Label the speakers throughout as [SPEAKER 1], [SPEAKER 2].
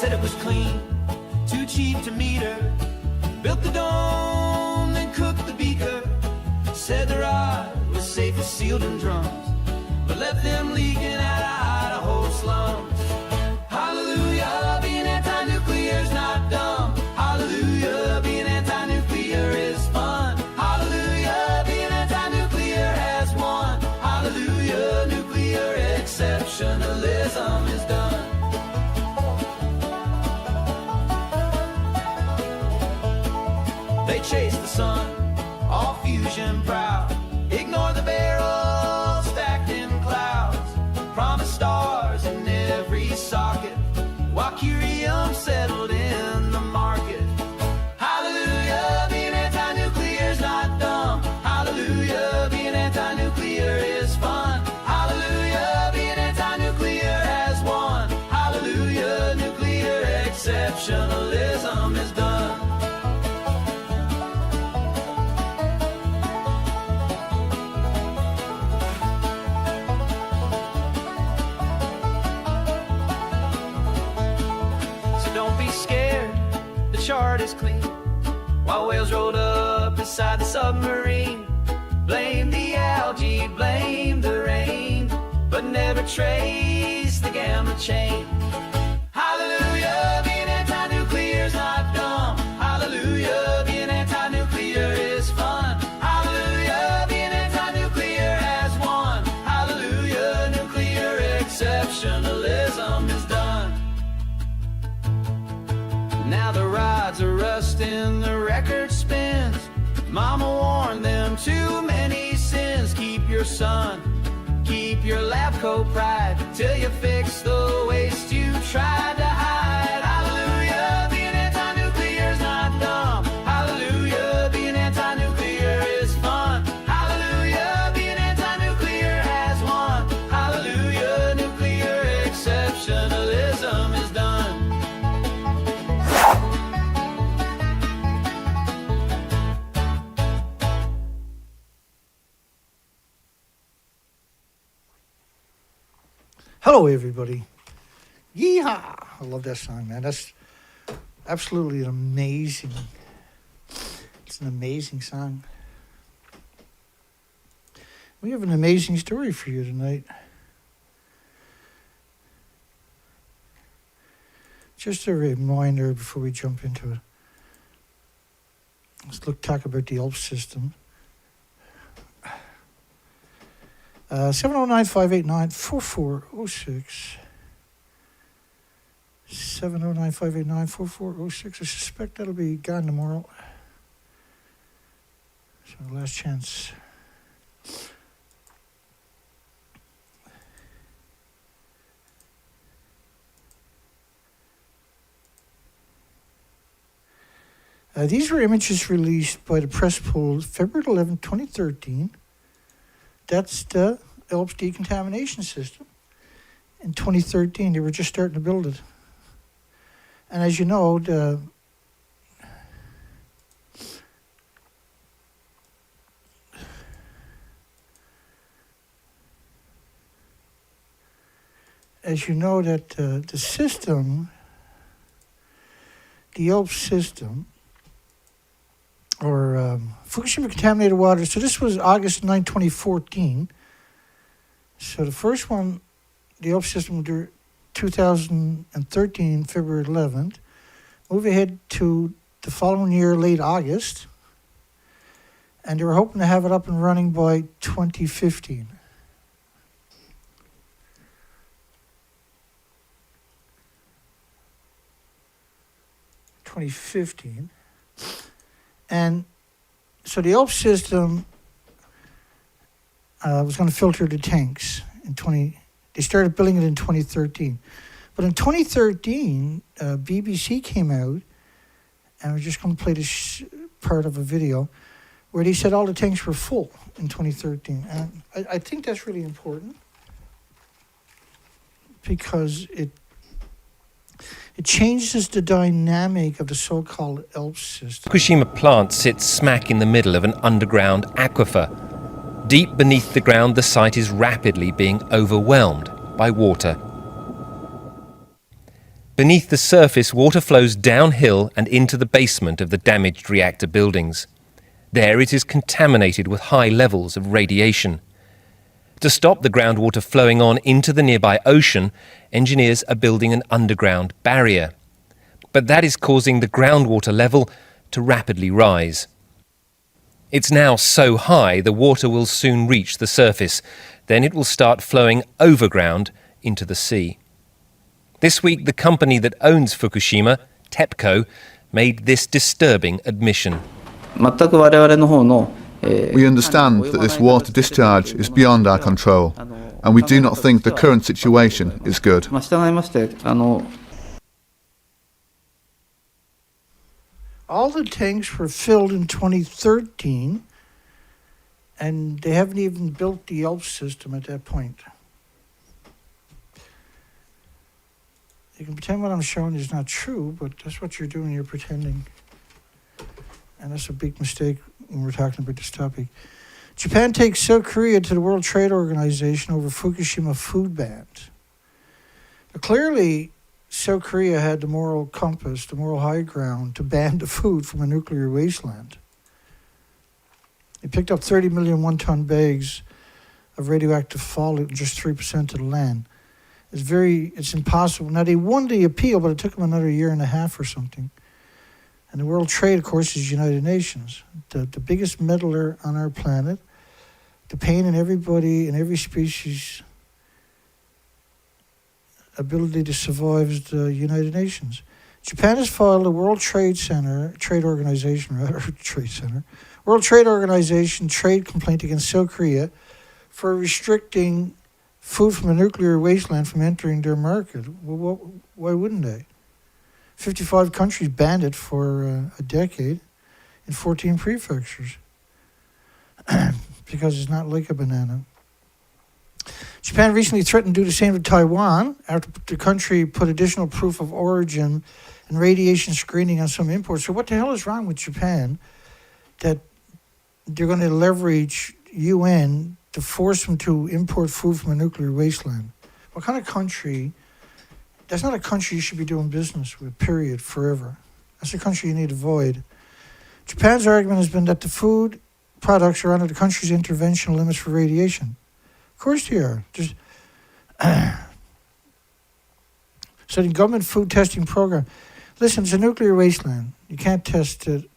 [SPEAKER 1] said it was clean, too cheap to meter. Built the dome, then cooked the beaker. Said the rod was safe as sealed in drums, but left them leaking out of Idaho slums. Hallelujah, being anti-nuclear's not dumb. Hallelujah, being anti-nuclear is fun. Hallelujah, being anti-nuclear has won. Hallelujah, nuclear exceptionalism is done. They chase the sun, all fusion proud. Ignore the barrels stacked in clouds. Promise stars in every socket, while curium settled in the market. Hallelujah, being anti-nuclear's not dumb. Hallelujah, being anti-nuclear is fun. Hallelujah, being anti-nuclear has won. Hallelujah, nuclear exceptionalism is done. Chart is clean, while whales rolled up beside the submarine. Blame the algae, blame the rain, but never trace the gamma chain. Hallelujah, being anti-nuclear's not dumb. Hallelujah, being anti-nuclear is fun. Hallelujah, being anti-nuclear has won. Hallelujah, nuclear exceptionalism is done. Now the rods are rusting, the record spins. Mama warned them, too many sins. Keep your sun, keep your lab coat pride, till you fix the waste you tried to hide. Hallelujah, being anti-nuclear's not dumb. Hallelujah, being anti-nuclear is fun. Hallelujah, being anti-nuclear has won. Hallelujah, nuclear exceptionalism is done.
[SPEAKER 2] Hello, everybody. Yeehaw! I love that song, man. That's absolutely it's an amazing song. We have an amazing story for you tonight. Just a reminder before we jump into it. Let's talk about the ALP system. 709-589-4406. 709-589-4406. I suspect that'll be gone tomorrow. So last chance. These were images released by the press pool February 11, 2013. That's the ALPS decontamination system. In 2013, they were just starting to build it. And as you know, that the system, the ALPS system, or Fukushima contaminated water. So this was August 9, 2014. So the first one, the ALPS system, 2013, February 11th. Move ahead to the following year, late August. And they were hoping to have it up and running by 2015. And so the ALPS system was going to filter the tanks they started building it in 2013. But in 2013, BBC came out, and we're just going to play this part of a video, where they said all the tanks were full in 2013. And I think that's really important, because it changes the dynamic of the so-called ALPS system.
[SPEAKER 3] Fukushima plant sits smack in the middle of an underground aquifer. Deep beneath the ground, the site is rapidly being overwhelmed by water. Beneath the surface, water flows downhill and into the basement of the damaged reactor buildings. There it is contaminated with high levels of radiation. To stop the groundwater flowing on into the nearby ocean, engineers are building an underground barrier. But that is causing the groundwater level to rapidly rise. It's now so high the water will soon reach the surface. Then it will start flowing overground into the sea. This week, the company that owns Fukushima, TEPCO, made this disturbing admission.
[SPEAKER 4] We understand that this water discharge is beyond our control, and we do not think the current situation is good.
[SPEAKER 2] All the tanks were filled in 2013, and they haven't even built the ELP system at that point. You can pretend what I'm showing is not true, but that's what you're doing, you're pretending. And that's a big mistake when we're talking about this topic. Japan takes South Korea to the World Trade Organization over Fukushima food bans. Now, clearly, South Korea had the moral compass, the moral high ground to ban the food from a nuclear wasteland. They picked up 30 million one-ton bags of radioactive fallout in just 3% of the land. It's impossible. Now, they won the appeal, but it took them another year and a half or something. And the World Trade, of course, is United Nations, the biggest meddler on our planet, the pain in everybody, in every species' ability to survive is the United Nations. Japan has filed a World Trade Organization trade complaint against South Korea for restricting food from a nuclear wasteland from entering their market. Well, why wouldn't they? 55 countries banned it for a decade in 14 prefectures because it's not like a banana. Japan recently threatened to do the same to Taiwan after the country put additional proof of origin and radiation screening on some imports. So what the hell is wrong with Japan that they're going to leverage UN to force them to import food from a nuclear wasteland? What kind of country? That's not a country you should be doing business with, period, forever. That's a country you need to avoid. Japan's argument has been that the food products are under the country's intervention limits for radiation. Of course they are. So the government food testing program. Listen, it's a nuclear wasteland. You can't test it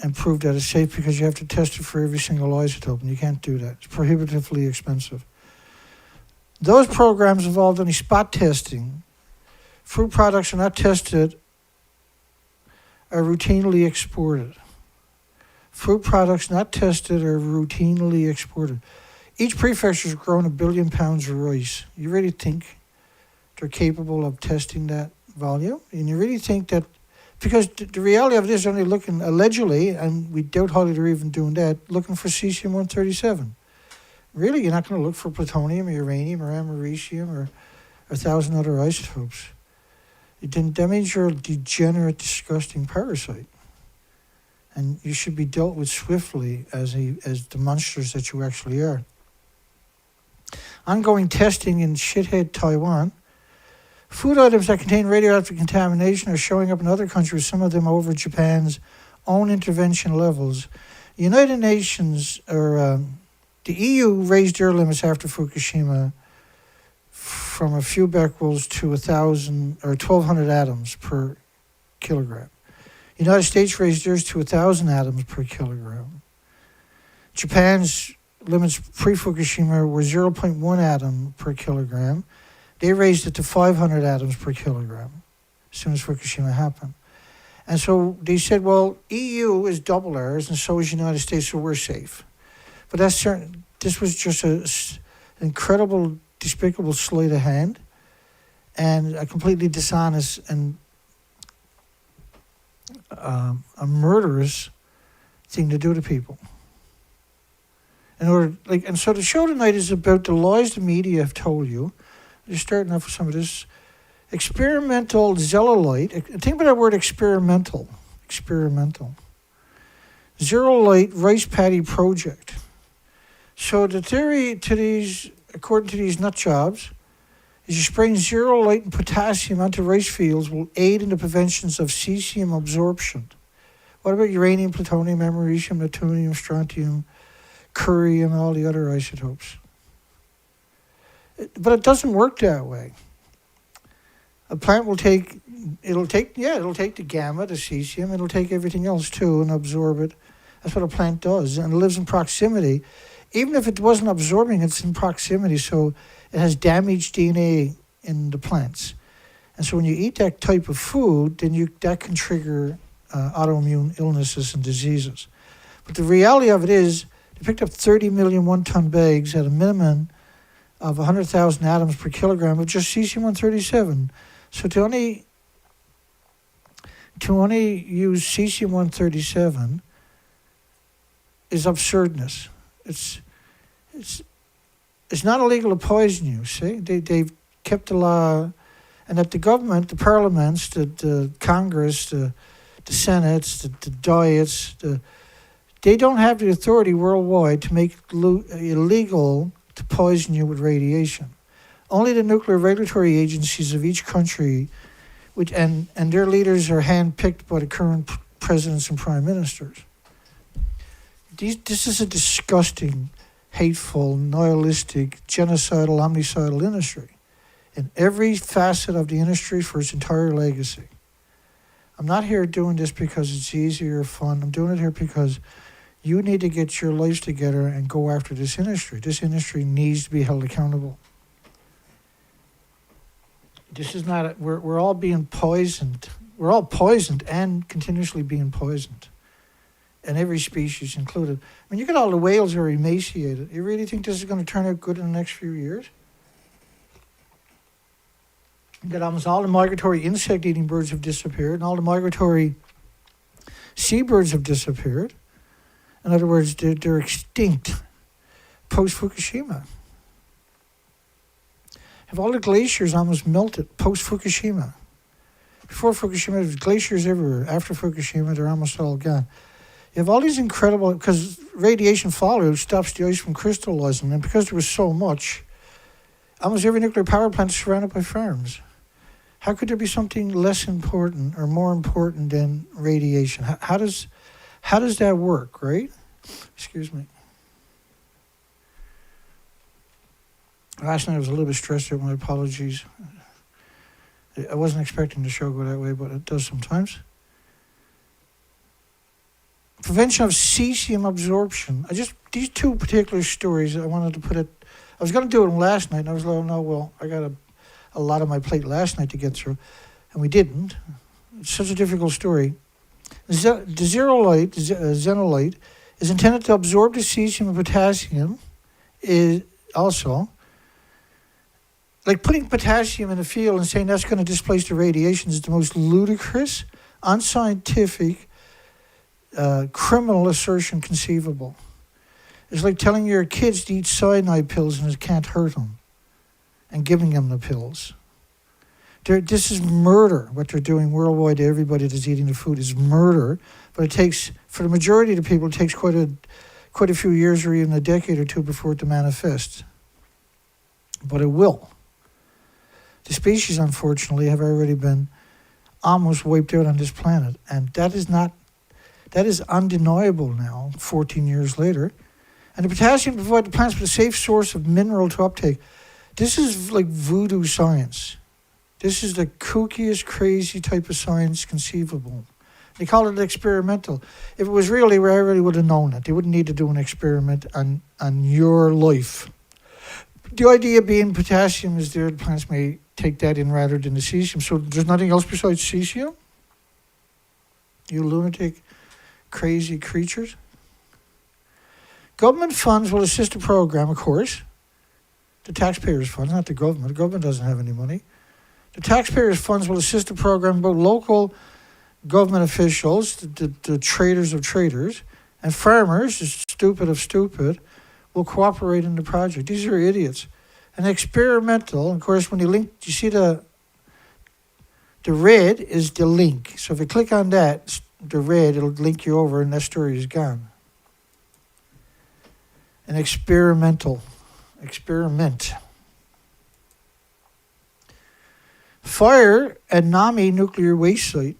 [SPEAKER 2] and prove that it's safe because you have to test it for every single isotope, and you can't do that. It's prohibitively expensive. Those programs involved only spot testing. Food products are not tested, are routinely exported. Food products not tested are routinely exported. Each prefecture has grown 1 billion pounds of rice. You really think they're capable of testing that volume? And you really think that, because the reality of it is only looking, allegedly, and we doubt highly they're even doing that, looking for cesium-137. Really, you're not going to look for plutonium or uranium or americium or 1,000 other isotopes. That means you're a degenerate, disgusting parasite. And you should be dealt with swiftly as the monsters that you actually are. Ongoing testing in shithead Taiwan. Food items that contain radioactive contamination are showing up in other countries, some of them over Japan's own intervention levels. The United Nations, or the EU, raised their limits after Fukushima from a few becquerels to 1,000 or 1,200 atoms per kilogram. The United States raised theirs to 1,000 atoms per kilogram. Japan's limits pre-Fukushima were 0.1 atom per kilogram. They raised it to 500 atoms per kilogram as soon as Fukushima happened. And so they said, well, EU is double ours, and so is the United States, so we're safe. But that's certain. This was just an incredible, despicable sleight of hand, and a completely dishonest and a murderous thing to do to people. And so the show tonight is about the lies the media have told you. Just starting off with some of this. Experimental zero-light. Think about that word experimental. Experimental. Zero-light rice paddy project. So the theory to these, according to these nut jobs, is you spraying zero light and potassium onto rice fields will aid in the prevention of cesium absorption. What about uranium, plutonium, americium, neptunium, strontium, curium, and all the other isotopes? But it doesn't work that way. A plant will take, it'll take the gamma, the cesium, it'll take everything else too and absorb it. That's what a plant does, and it lives in proximity. Even if it wasn't absorbing, it's in proximity, so it has damaged DNA in the plants. And so when you eat that type of food, then that can trigger autoimmune illnesses and diseases. But the reality of it is, they picked up 30 million one-ton bags at a minimum of 100,000 atoms per kilogram of just cesium-137. So to only use cesium-137 is absurdness. It's not illegal to poison you, see? They've kept the law, and that the government, the parliaments, the Congress, the Senates, the Diets, they don't have the authority worldwide to make it illegal to poison you with radiation. Only the nuclear regulatory agencies of each country, and their leaders are handpicked by the current presidents and prime ministers. This is a disgusting, hateful, nihilistic, genocidal, omnicidal industry in every facet of the industry for its entire legacy. I'm not here doing this because it's easy or fun. I'm doing it here because you need to get your lives together and go after this industry. This industry needs to be held accountable. This is not, we're all being poisoned. We're all poisoned and continuously being poisoned. And every species included. I mean, you get all the whales are emaciated. You really think this is going to turn out good in the next few years? You get almost all the migratory insect-eating birds have disappeared, and all the migratory seabirds have disappeared. In other words, they're extinct post-Fukushima. Have all the glaciers almost melted post-Fukushima. Before Fukushima, there was glaciers everywhere. After Fukushima, they're almost all gone. You have all these incredible, because radiation fallout stops the ice from crystallizing, and because there was so much, almost every nuclear power plant is surrounded by farms. How could there be something less important or more important than radiation? How does that work, right? Excuse me. Last night I was a little bit stressed out. My apologies. I wasn't expecting the show to go that way, but it does sometimes. Prevention of cesium absorption. These two particular stories, I wanted to put it. I was going to do it last night, and I was like, oh, no, well, I got a lot on my plate last night to get through, and we didn't. It's such a difficult story. The xenolite is intended to absorb the cesium and potassium. Is also like putting potassium in a field and saying that's going to displace the radiation is the most ludicrous, unscientific, criminal assertion conceivable. It's like telling your kids to eat cyanide pills and it can't hurt them, and giving them the pills. This is murder. What they're doing worldwide to everybody that's eating the food is murder. But it takes, for the majority of the people, it takes quite a few years or even a decade or two before it to manifest. But it will. The species, unfortunately, have already been almost wiped out on this planet, and that is undeniable now, 14 years later. And the potassium provides the plants with a safe source of mineral to uptake. This is like voodoo science. This is the kookiest, crazy type of science conceivable. They call it experimental. If it was real, they already would have known it. They wouldn't need to do an experiment on your life. The idea being potassium is there, the plants may take that in rather than the cesium. So there's nothing else besides cesium? You lunatic, crazy creatures. Government funds will assist the program, of course. The taxpayers' funds, not the government. The government doesn't have any money. The taxpayers' funds will assist the program, but local government officials, the traders of traders, and farmers, the stupid of stupid, will cooperate in the project. These are idiots. And experimental, of course, when you link, you see the red is the link. So if you click on that, the red, it'll link you over and that story is gone. An experiment. fire at Nami nuclear waste site.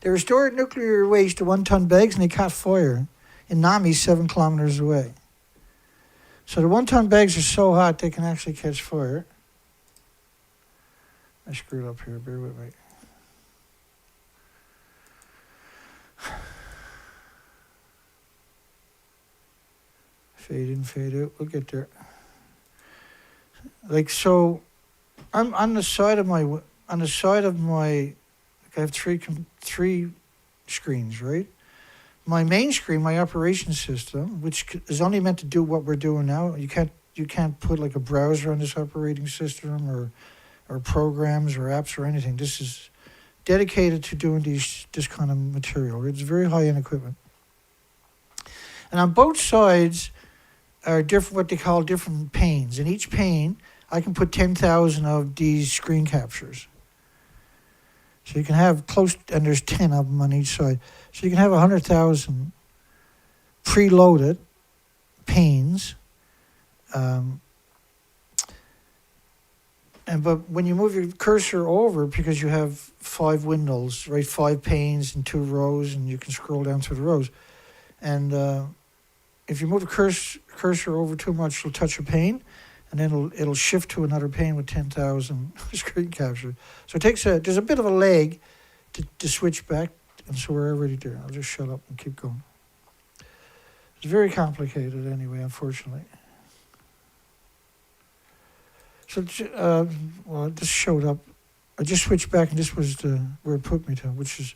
[SPEAKER 2] They restored nuclear waste to 1 ton bags and they caught fire in Nami 7 kilometers away. So the 1 ton bags are so hot they can actually catch fire. I screwed up here, bear with me. Fade in, fade out, we'll get there. Like, so I'm on the side of my, I have three screens, right? My main screen, my operation system, which is only meant to do what we're doing now. You can't put like a browser on this operating system or programs or apps or anything. This is dedicated to doing this kind of material. It's very high-end equipment. And on both sides are different, what they call different panes. In each pane, I can put 10,000 of these screen captures. So you can have and there's 10 of them on each side. So you can have 100,000 preloaded panes. But when you move your cursor over, because you have 5 windows, right, 5 panes and 2 rows, and you can scroll down through the rows. And if you move the cursor over too much, it'll touch a pane, and then it'll shift to another pane with 10,000 screen capture. So there's a bit of a lag to switch back, and so we're already there. I'll just shut up and keep going. It's very complicated anyway, unfortunately. So, this showed up. I just switched back, and this was where it put me to, which is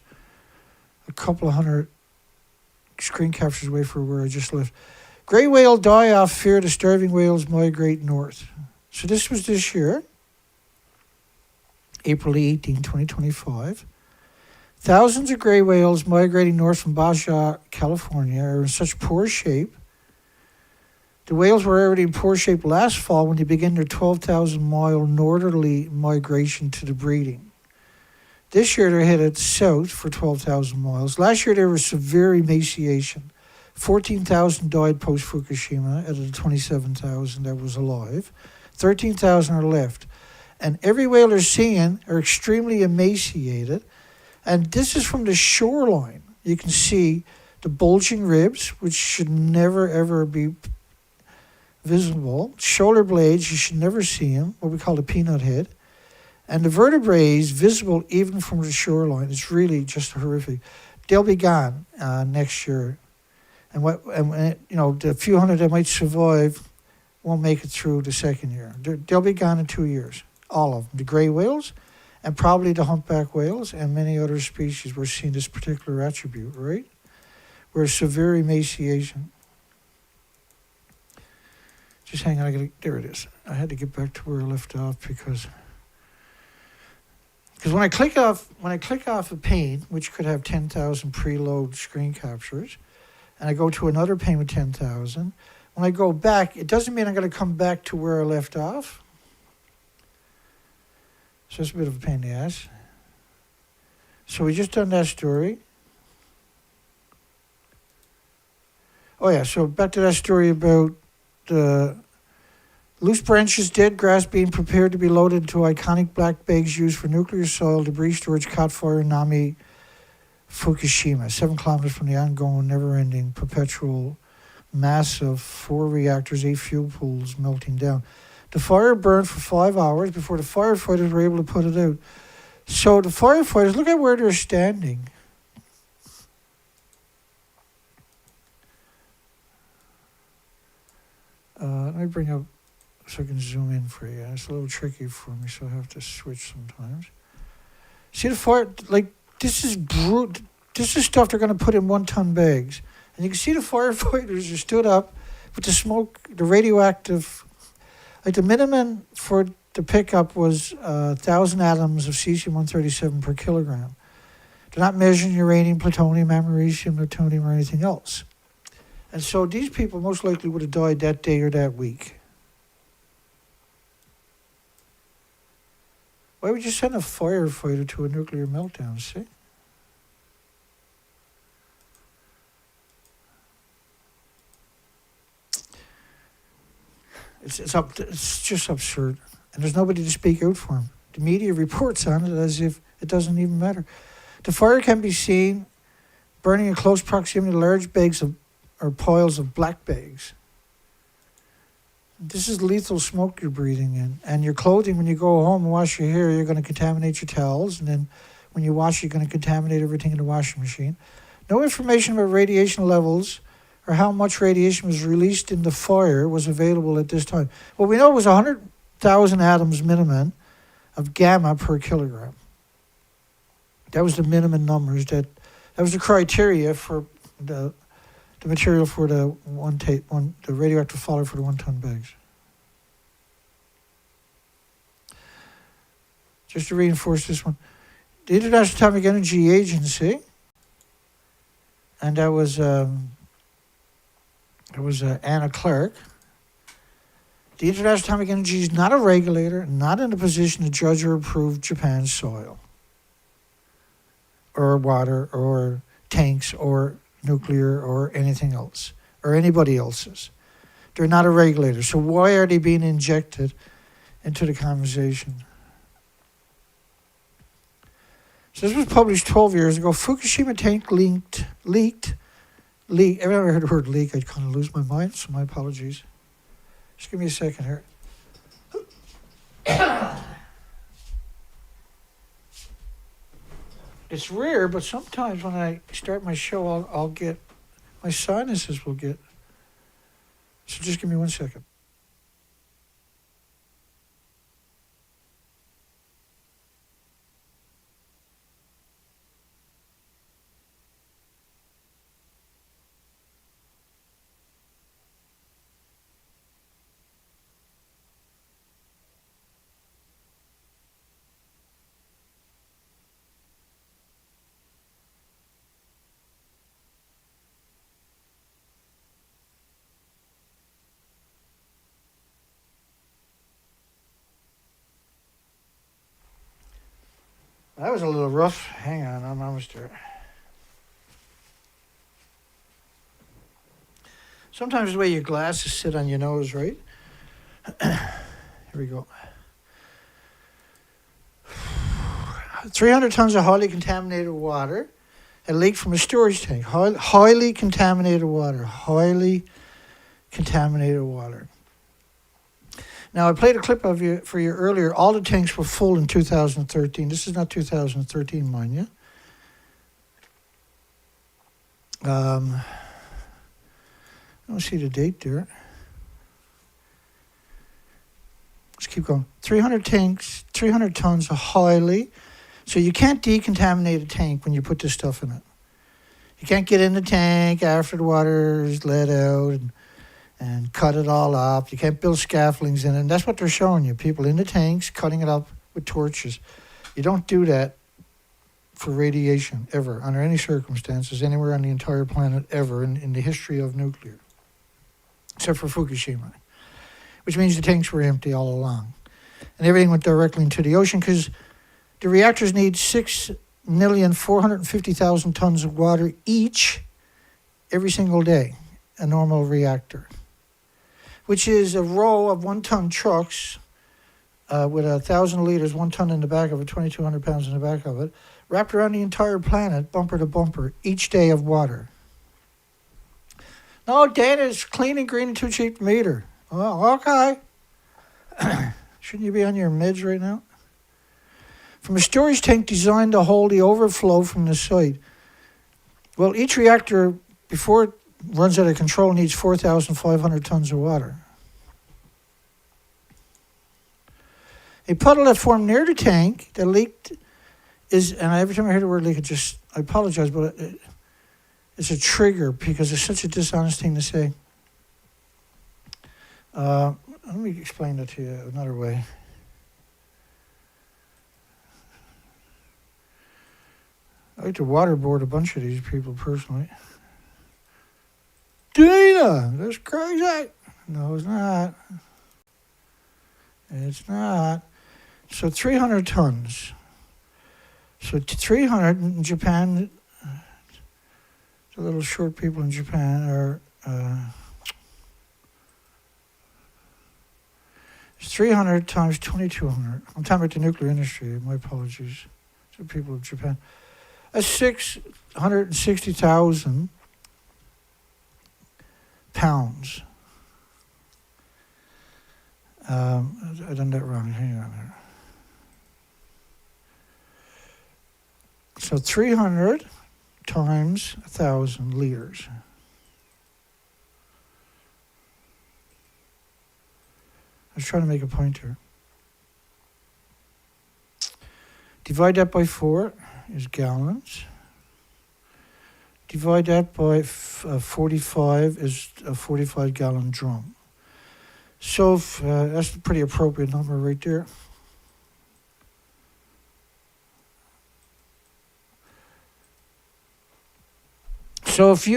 [SPEAKER 2] a couple of hundred screen captures away from where I just left. Grey whale die off fear the starving whales migrate north. So this was this year, April 18, 2025. Thousands of grey whales migrating north from Baja, California are in such poor shape. The whales were already in poor shape last fall when they began their 12,000-mile northerly migration to the breeding. This year they're headed south for 12,000 miles. Last year there was severe emaciation. 14,000 died post-Fukushima out of the 27,000 that was alive. 13,000 are left. And every whale they're seeing are extremely emaciated. And this is from the shoreline. You can see the bulging ribs, which should never, ever be visible. Shoulder blades, you should never see them, what we call the peanut head. And the vertebrae is visible even from the shoreline. It's really just horrific. They'll be gone next year. And the few hundred that might survive won't make it through the second year. They'll be gone in 2 years, all of them. The grey whales and probably the humpback whales and many other species were seeing this particular attribute, right? Where severe emaciation. Just hang on, there it is. I had to get back to where I left off because when I click off a pane, which could have 10,000 preload screen captures, and I go to another pane with 10,000, when I go back, it doesn't mean I'm going to come back to where I left off. So it's a bit of a pain in the ass. So we just done that story. Oh yeah, so back to that story about the loose branches, dead grass being prepared to be loaded into iconic black bags used for nuclear soil debris storage caught fire in Nami, Fukushima, 7 kilometers from the ongoing, never-ending, perpetual, massive 4 reactors, 8 fuel pools melting down. The fire burned for 5 hours before the firefighters were able to put it out. So the firefighters, look at where they're standing. Let me bring up so I can zoom in for you. It's a little tricky for me, so I have to switch sometimes. See the fire, like, this is brute. This is stuff they're going to put in 1-ton bags. And you can see the firefighters are stood up with the smoke, the radioactive. Like the minimum for the pickup was 1,000 atoms of cesium-137 per kilogram. They're not measuring uranium, plutonium, americium, plutonium, or anything else. And so these people most likely would have died that day or that week. Why would you send a firefighter to a nuclear meltdown, see? It's just absurd. and there's nobody to speak out for him. The media reports on it as if it doesn't even matter. The fire can be seen burning in close proximity to large bags or piles of black bags. This is lethal smoke you're breathing in. And your clothing, when you go home and wash your hair, you're going to contaminate your towels. And then when you wash, you're going to contaminate everything in the washing machine. No information about radiation levels or how much radiation was released in the fire was available at this time. Well, we know it was 100,000 atoms minimum of gamma per kilogram. That was the minimum numbers. That was the criteria for the material for the the radioactive fallout for the 1 ton bags. Just to reinforce this one, the International Atomic Energy Agency, and that was Anna Clark. The International Atomic Energy is not a regulator, not in a position to judge or approve Japan's soil, or water, or tanks, or nuclear, or anything else, or anybody else's. They're not a regulator. So why are they being injected into the conversation? So this was published 12 years ago. Fukushima tank leaked. Every time I heard the word leak, I'd kind of lose my mind, so my apologies. Just give me a second here. It's rare, but sometimes when I start my show, I'll get, my sinuses will get. So just give me 1 second. That was a little rough. Hang on, I'm almost there. Sometimes the way your glasses sit on your nose, right? Here we go. 300 tons of highly contaminated water had leaked from a storage tank. Highly contaminated water. Highly contaminated water. Now, I played a clip of you for you earlier. All the tanks were full in 2013. This is not 2013, mind you. I don't see the date there. Let's keep going. 300 tanks, 300 tons of highly. So you can't decontaminate a tank when you put this stuff in it. You can't get in the tank after the water is let out and cut it all up. You can't build scaffoldings in it. And that's what they're showing you. People in the tanks cutting it up with torches. You don't do that for radiation, ever, under any circumstances, anywhere on the entire planet, ever, in the history of nuclear. Except for Fukushima. Which means the tanks were empty all along. And everything went directly into the ocean because the reactors need 6,450,000 tons of water each every single day, a normal reactor. Which is a row of 1 ton trucks with 1,000 liters, 1 ton in the back of it, 2,200 pounds in the back of it, wrapped around the entire planet, bumper to bumper, each day of water. No, data is clean and green and too cheap to meter. Oh, okay. Shouldn't you be on your meds right now? From a storage tank designed to hold the overflow from the site. Well, each reactor, before it runs out of control, needs 4,500 tons of water. A puddle that formed near the tank that leaked is, and every time I hear the word leak, I apologize, but it's a trigger because it's such a dishonest thing to say. Let me explain that to you another way. I like to waterboard a bunch of these people personally. Dana, that's crazy. No, it's not. It's not. So 300 tons. So 300 in Japan, the little short people in Japan are, It's 300 times 2200. I'm talking about the nuclear industry. My apologies to the people of Japan. That's 660,000 pounds. I done that wrong. Hang on there. So 300 times 1,000 liters. I was trying to make a point here. Divide that by 4 is gallons. Divide that by 45 is a 45-gallon drum. So that's a pretty appropriate number right there. So if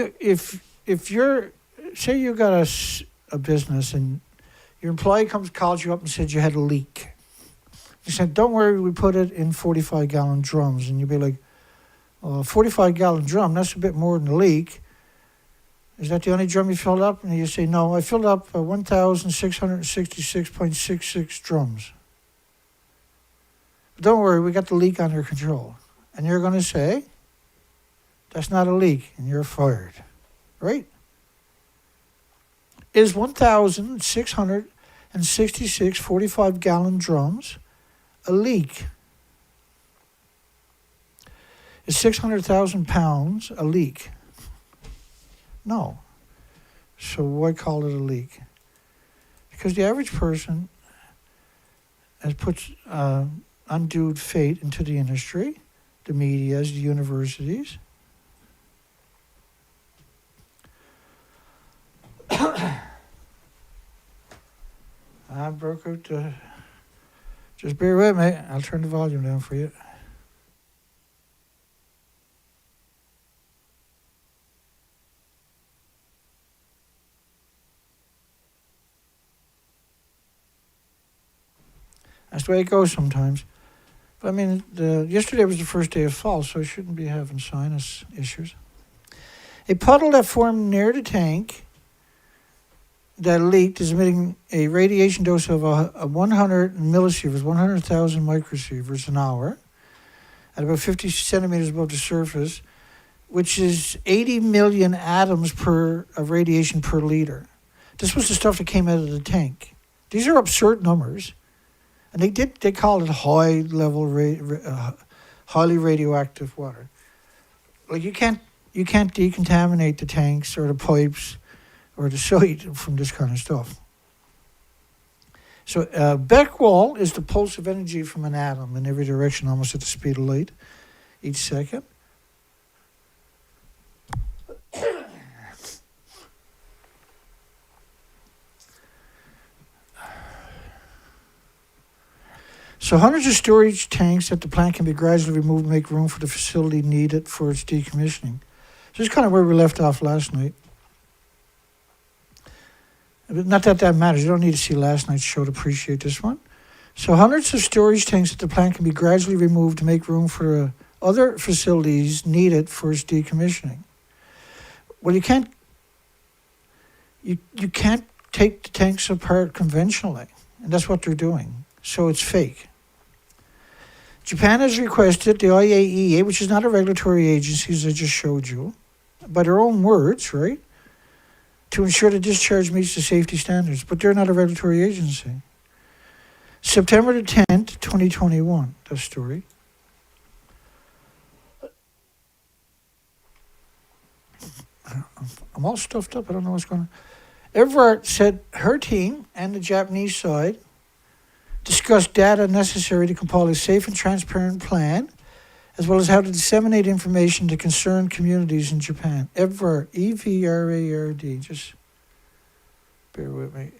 [SPEAKER 2] you're say you got a business and your employee calls you up and said you had a leak. He said, "Don't worry, we put it in 45-gallon drums," and you'd be like, "Oh, a 45-gallon drum, that's a bit more than a leak. Is that the only drum you filled up?" And you say, "No, I filled up 1,666.66 drums. But don't worry, we got the leak under control." And you're going to say, "That's not a leak," and you're fired, right? Is 1,666 45-gallon drums a leak? Is 600,000 pounds a leak? No. So why call it a leak? Because the average person has put undue fate into the industry, the medias, the universities. I broke out. Just bear with me. I'll turn the volume down for you. That's the way it goes sometimes. But I mean, yesterday was the first day of fall, so I shouldn't be having sinus issues. A puddle that formed near the tank that leaked is emitting a radiation dose of a 100 millisieverts, 100,000 microsieverts an hour, at about 50 centimeters above the surface, which is 80 million atoms of radiation per liter. This was the stuff that came out of the tank. These are absurd numbers, and they call it highly radioactive water. Like you can't decontaminate the tanks or the pipes or the site from this kind of stuff. So Becquerel is the pulse of energy from an atom in every direction, almost at the speed of light, each second. So hundreds of storage tanks at the plant can be gradually removed to make room for the facility needed for its decommissioning. So this is kind of where we left off last night. Not that matters. You don't need to see last night's show to appreciate this one. So hundreds of storage tanks at the plant can be gradually removed to make room for other facilities needed for its decommissioning. Well, you can't take the tanks apart conventionally, and that's what they're doing. So it's fake. Japan has requested the IAEA, which is not a regulatory agency, as I just showed you, by their own words, right, to ensure the discharge meets the safety standards, but they're not a regulatory agency. September the 10th, 2021, that story. I'm all stuffed up, I don't know what's going on. Everard said her team and the Japanese side discussed data necessary to compile a safe and transparent plan, as well as how to disseminate information to concerned communities in Japan. Everard, E-V-R-A-R-D. Just bear with me.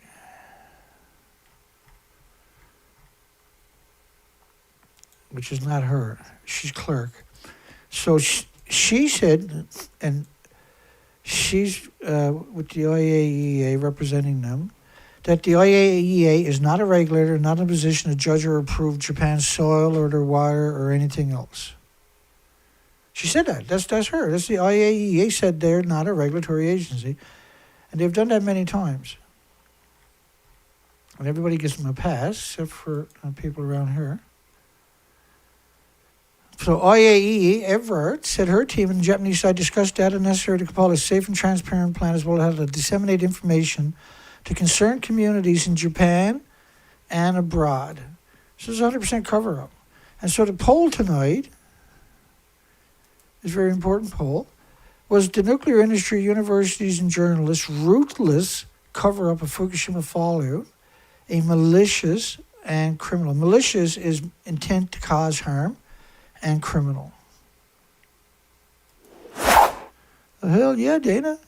[SPEAKER 2] Which is not her. She's clerk. So she said, and she's with the IAEA representing them, that the IAEA is not a regulator, not in a position to judge or approve Japan's soil or their water or anything else. She said that. That's her. That's the IAEA said they're not a regulatory agency. And they've done that many times. And everybody gets them a pass, except for people around here. So IAEA Everett said her team and the Japanese side discussed data necessary to compile a safe and transparent plan as well as how to disseminate information to concerned communities in Japan and abroad. So it's 100% cover-up. And so the poll tonight is a very important poll. Was the nuclear industry, universities, and journalists' ruthless cover-up of Fukushima fallout a malicious and criminal? Malicious is intent to cause harm, and criminal. The hell yeah, Dana.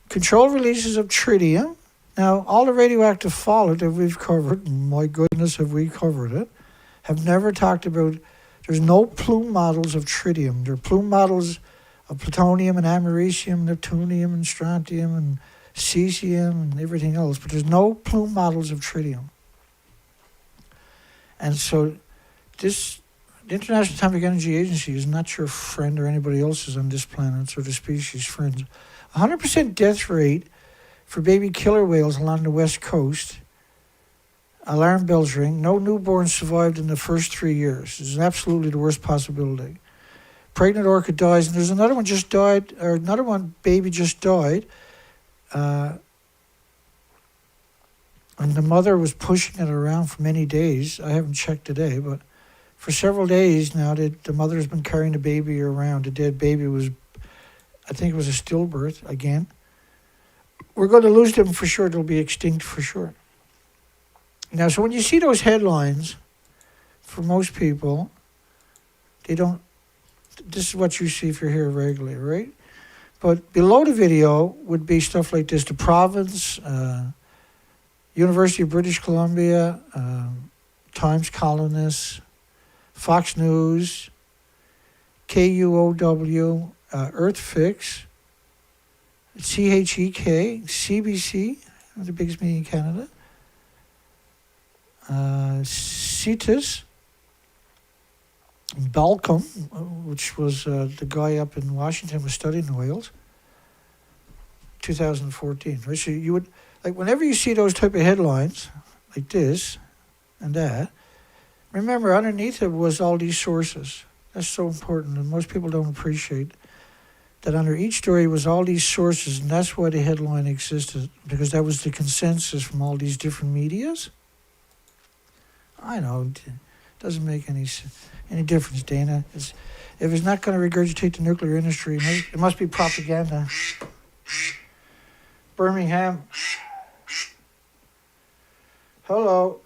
[SPEAKER 2] Controlled releases of tritium. Now, all the radioactive fallout that we've covered, my goodness, have we covered it, have never talked about, there's no plume models of tritium. There are plume models of plutonium and americium, neptunium and strontium and cesium and everything else, but there's no plume models of tritium. And so the International Atomic Energy Agency is not your friend or anybody else's on this planet, or the species' friends. 100% death rate for baby killer whales along the west coast. Alarm bells ring. No newborns survived in the first 3 years. This is absolutely the worst possibility. Pregnant orca dies, and there's another one just died, or another one baby just died. And the mother was pushing it around for many days. I haven't checked today, but for several days now, the mother has been carrying the baby around. The dead baby was, I think it was a stillbirth again. We're going to lose them for sure. They'll be extinct for sure. Now, so when you see those headlines, for most people, they don't, this is what you see if you're here regularly, right? But below the video would be stuff like this: the province, University of British Columbia, Times Colonist, Fox News, KUOW, Earthfix, CHEK, CBC, the biggest media in Canada, CETUS, Balcom, which was the guy up in Washington was studying the whales, 2014. Right? So you would, like, whenever you see those type of headlines, like this and that, remember underneath it was all these sources. That's so important, and most people don't appreciate that under each story was all these sources, and that's why the headline existed, because that was the consensus from all these different medias. I know, it doesn't make any difference, Dana. If it's not going to regurgitate the nuclear industry, it must be propaganda. Birmingham. Hello.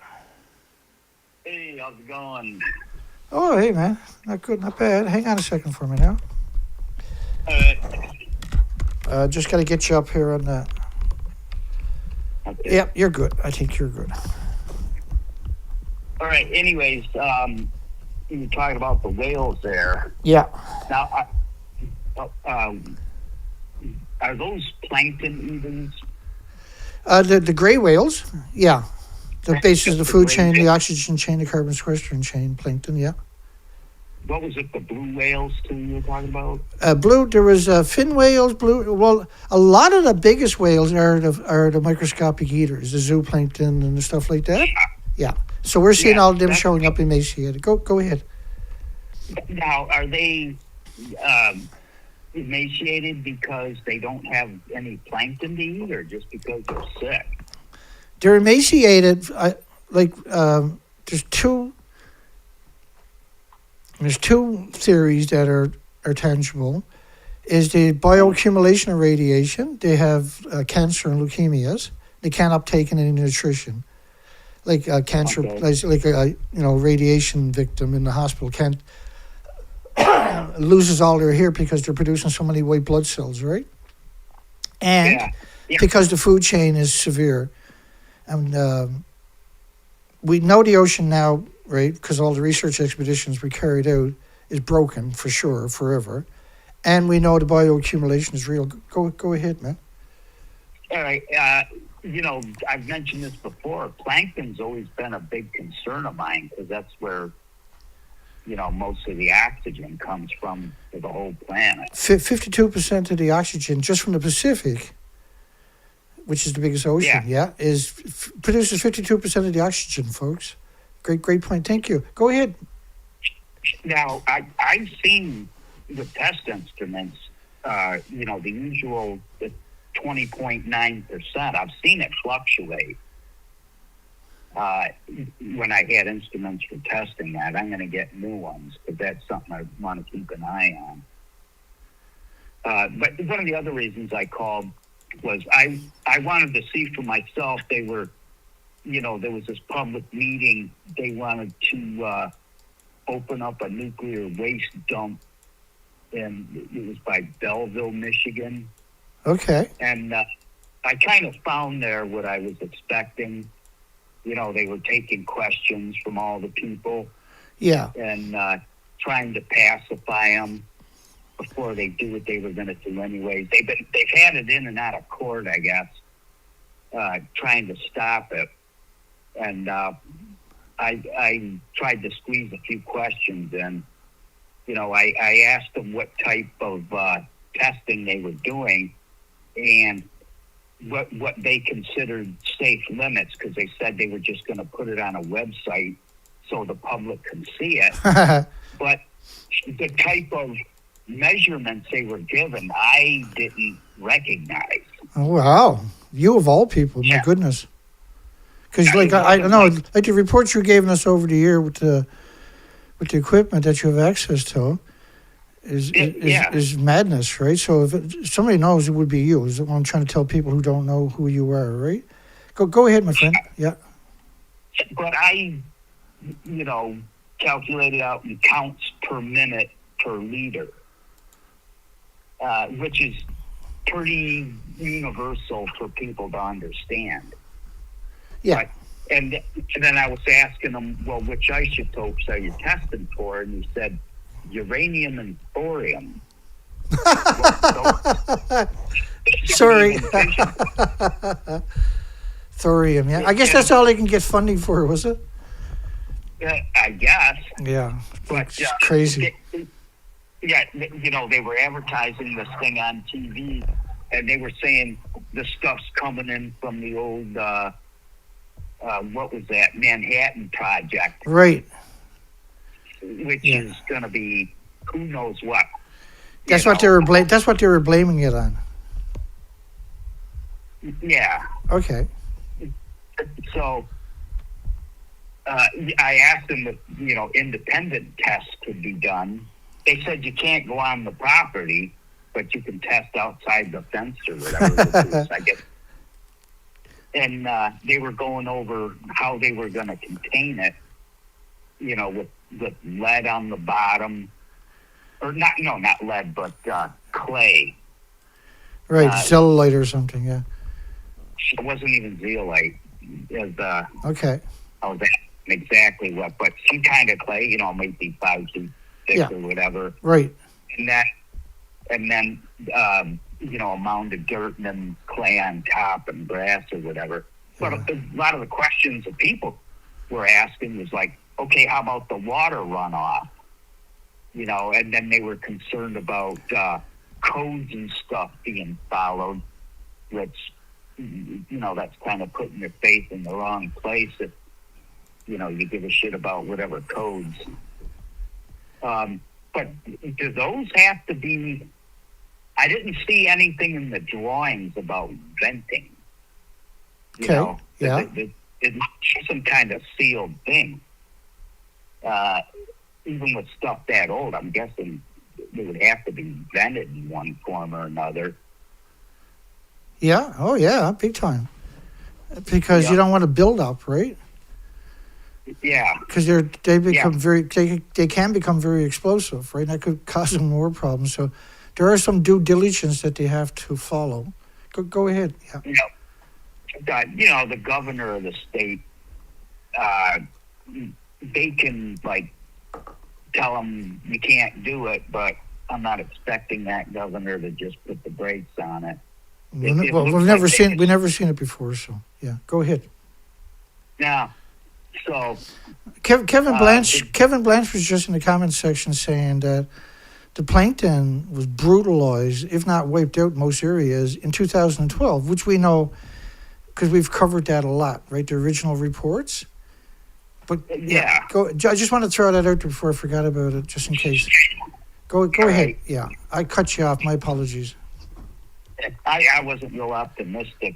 [SPEAKER 5] Hey, how's it going?
[SPEAKER 2] Oh, hey, man. Not good, not bad. Hang on a second for me now. Just got to get you up here on that.
[SPEAKER 5] Okay.
[SPEAKER 2] Yep, you're good. I think you're good.
[SPEAKER 5] All right. Anyways, you were talking about the whales there.
[SPEAKER 2] Yeah.
[SPEAKER 5] Now, are those plankton eaters?
[SPEAKER 2] The gray whales, yeah. The basis of the food chain, the
[SPEAKER 5] whales.
[SPEAKER 2] oxygen chain, the carbon sequestration chain, plankton, yeah.
[SPEAKER 5] What was it, the blue whales too you were talking about?
[SPEAKER 2] Blue, there was fin whales, blue. Well, a lot of the biggest whales are the microscopic eaters, the zooplankton and the stuff like that. Yeah. So we're seeing all of them showing up emaciated. Go ahead.
[SPEAKER 5] Now, are they emaciated because they don't have any plankton to eat, or just because they're sick?
[SPEAKER 2] They're emaciated. There's two theories that are tangible. Is the bioaccumulation of radiation. They have cancer and leukemias. They can't uptake any nutrition. Like cancer,
[SPEAKER 5] Okay.
[SPEAKER 2] like a radiation victim in the hospital can't loses all their hair because they're producing so many white blood cells, right? And
[SPEAKER 5] Yeah.
[SPEAKER 2] because the food chain is severe, and we know the ocean now, right? Because all the research expeditions we carried out is broken for sure, forever, and we know the bioaccumulation is real. Go ahead, man.
[SPEAKER 5] All right. I've mentioned this before. Plankton's always been a big concern of mine because that's where, most of the oxygen comes from for the whole planet.
[SPEAKER 2] 52% of the oxygen just from the Pacific which is the biggest ocean, produces 52% of the oxygen, folks. Great point. Thank you. Go ahead.
[SPEAKER 5] Now, I've seen the test instruments, the usual 20.9%. I've seen it fluctuate. When I had instruments for testing that, I'm going to get new ones, because that's something I want to keep an eye on. But one of the other reasons I called was I wanted to see for myself. They were, there was this public meeting. They wanted to open up a nuclear waste dump, and it was by Belleville, Michigan.
[SPEAKER 2] Okay.
[SPEAKER 5] And I kind of found there what I was expecting. They were taking questions from all the people.
[SPEAKER 2] Yeah.
[SPEAKER 5] And trying to pacify them before they do what they were going to do anyways. They've had it in and out of court, I guess, trying to stop it. And I tried to squeeze a few questions in. I asked them what type of testing they were doing and what they considered safe limits, because they said they were just going to put it on a website so the public can see it. But the type of measurements they were given, I didn't recognize.
[SPEAKER 2] Oh, wow. You of all people, my goodness. Because I don't know, like the reports you gave us over the year with the equipment that you have access to is madness, right? So if somebody knows, it would be you. Is what I'm trying to tell people who don't know who you are, right? Go ahead, my friend. Yeah.
[SPEAKER 5] But I, calculated out in counts per minute per liter, which is pretty universal for people to understand.
[SPEAKER 2] Yeah.
[SPEAKER 5] But, and then I was asking them, well, which isotopes are you testing for? And he said, uranium and thorium.
[SPEAKER 2] Sorry. Thorium, yeah. I guess that's all they can get funding for, was it?
[SPEAKER 5] I guess.
[SPEAKER 2] Yeah.
[SPEAKER 5] But
[SPEAKER 2] it's crazy.
[SPEAKER 5] They were advertising this thing on TV, and they were saying the stuff's coming in from the old, what was that, Manhattan Project.
[SPEAKER 2] Right.
[SPEAKER 5] Which is going to be who knows what.
[SPEAKER 2] That's what they were That's what they were blaming it on.
[SPEAKER 5] Yeah.
[SPEAKER 2] Okay.
[SPEAKER 5] So I asked them if independent tests could be done. They said you can't go on the property, but you can test outside the fence or whatever it is, I guess. And they were going over how they were going to contain it, with lead on the bottom, or not lead, but clay.
[SPEAKER 2] Right, cellulite or something, yeah.
[SPEAKER 5] It wasn't even zeolite.
[SPEAKER 2] Okay.
[SPEAKER 5] I was asking exactly what, but some kind of clay, might be 5 feet thick or whatever.
[SPEAKER 2] Right.
[SPEAKER 5] And then a mound of dirt and then clay on top and grass or whatever. But a lot of the questions that people were asking was like, okay, how about the water runoff? And then they were concerned about codes and stuff being followed, which, that's kind of putting your faith in the wrong place if, you give a shit about whatever codes. But do those have to be... I didn't see anything in the drawings about venting.
[SPEAKER 2] Okay,
[SPEAKER 5] It's some kind of sealed thing. Even with stuff that old, I'm guessing it would have to be vented in one form or another.
[SPEAKER 2] Yeah. Oh, yeah. Big time. Because you don't want to build up, right?
[SPEAKER 5] Yeah.
[SPEAKER 2] Because they become they can become very explosive, right? That could cause them more problems. So there are some due diligence that they have to follow. Go ahead.
[SPEAKER 5] Yeah. The governor of the state, they can tell them you can't do it, but I'm not expecting that governor to just put the brakes on it.
[SPEAKER 2] We've never seen it before, so yeah. Go ahead.
[SPEAKER 5] Yeah. So
[SPEAKER 2] Kevin Blanche was just in the comments section saying that the plankton was brutalized, if not wiped out, in most areas in 2012, which we know because we've covered that a lot, right? The original reports. But
[SPEAKER 5] Yeah.
[SPEAKER 2] I just want to throw that out there before I forgot about it, just in case. Go ahead.
[SPEAKER 5] right.
[SPEAKER 2] Yeah, I cut you off. My apologies.
[SPEAKER 5] I wasn't real optimistic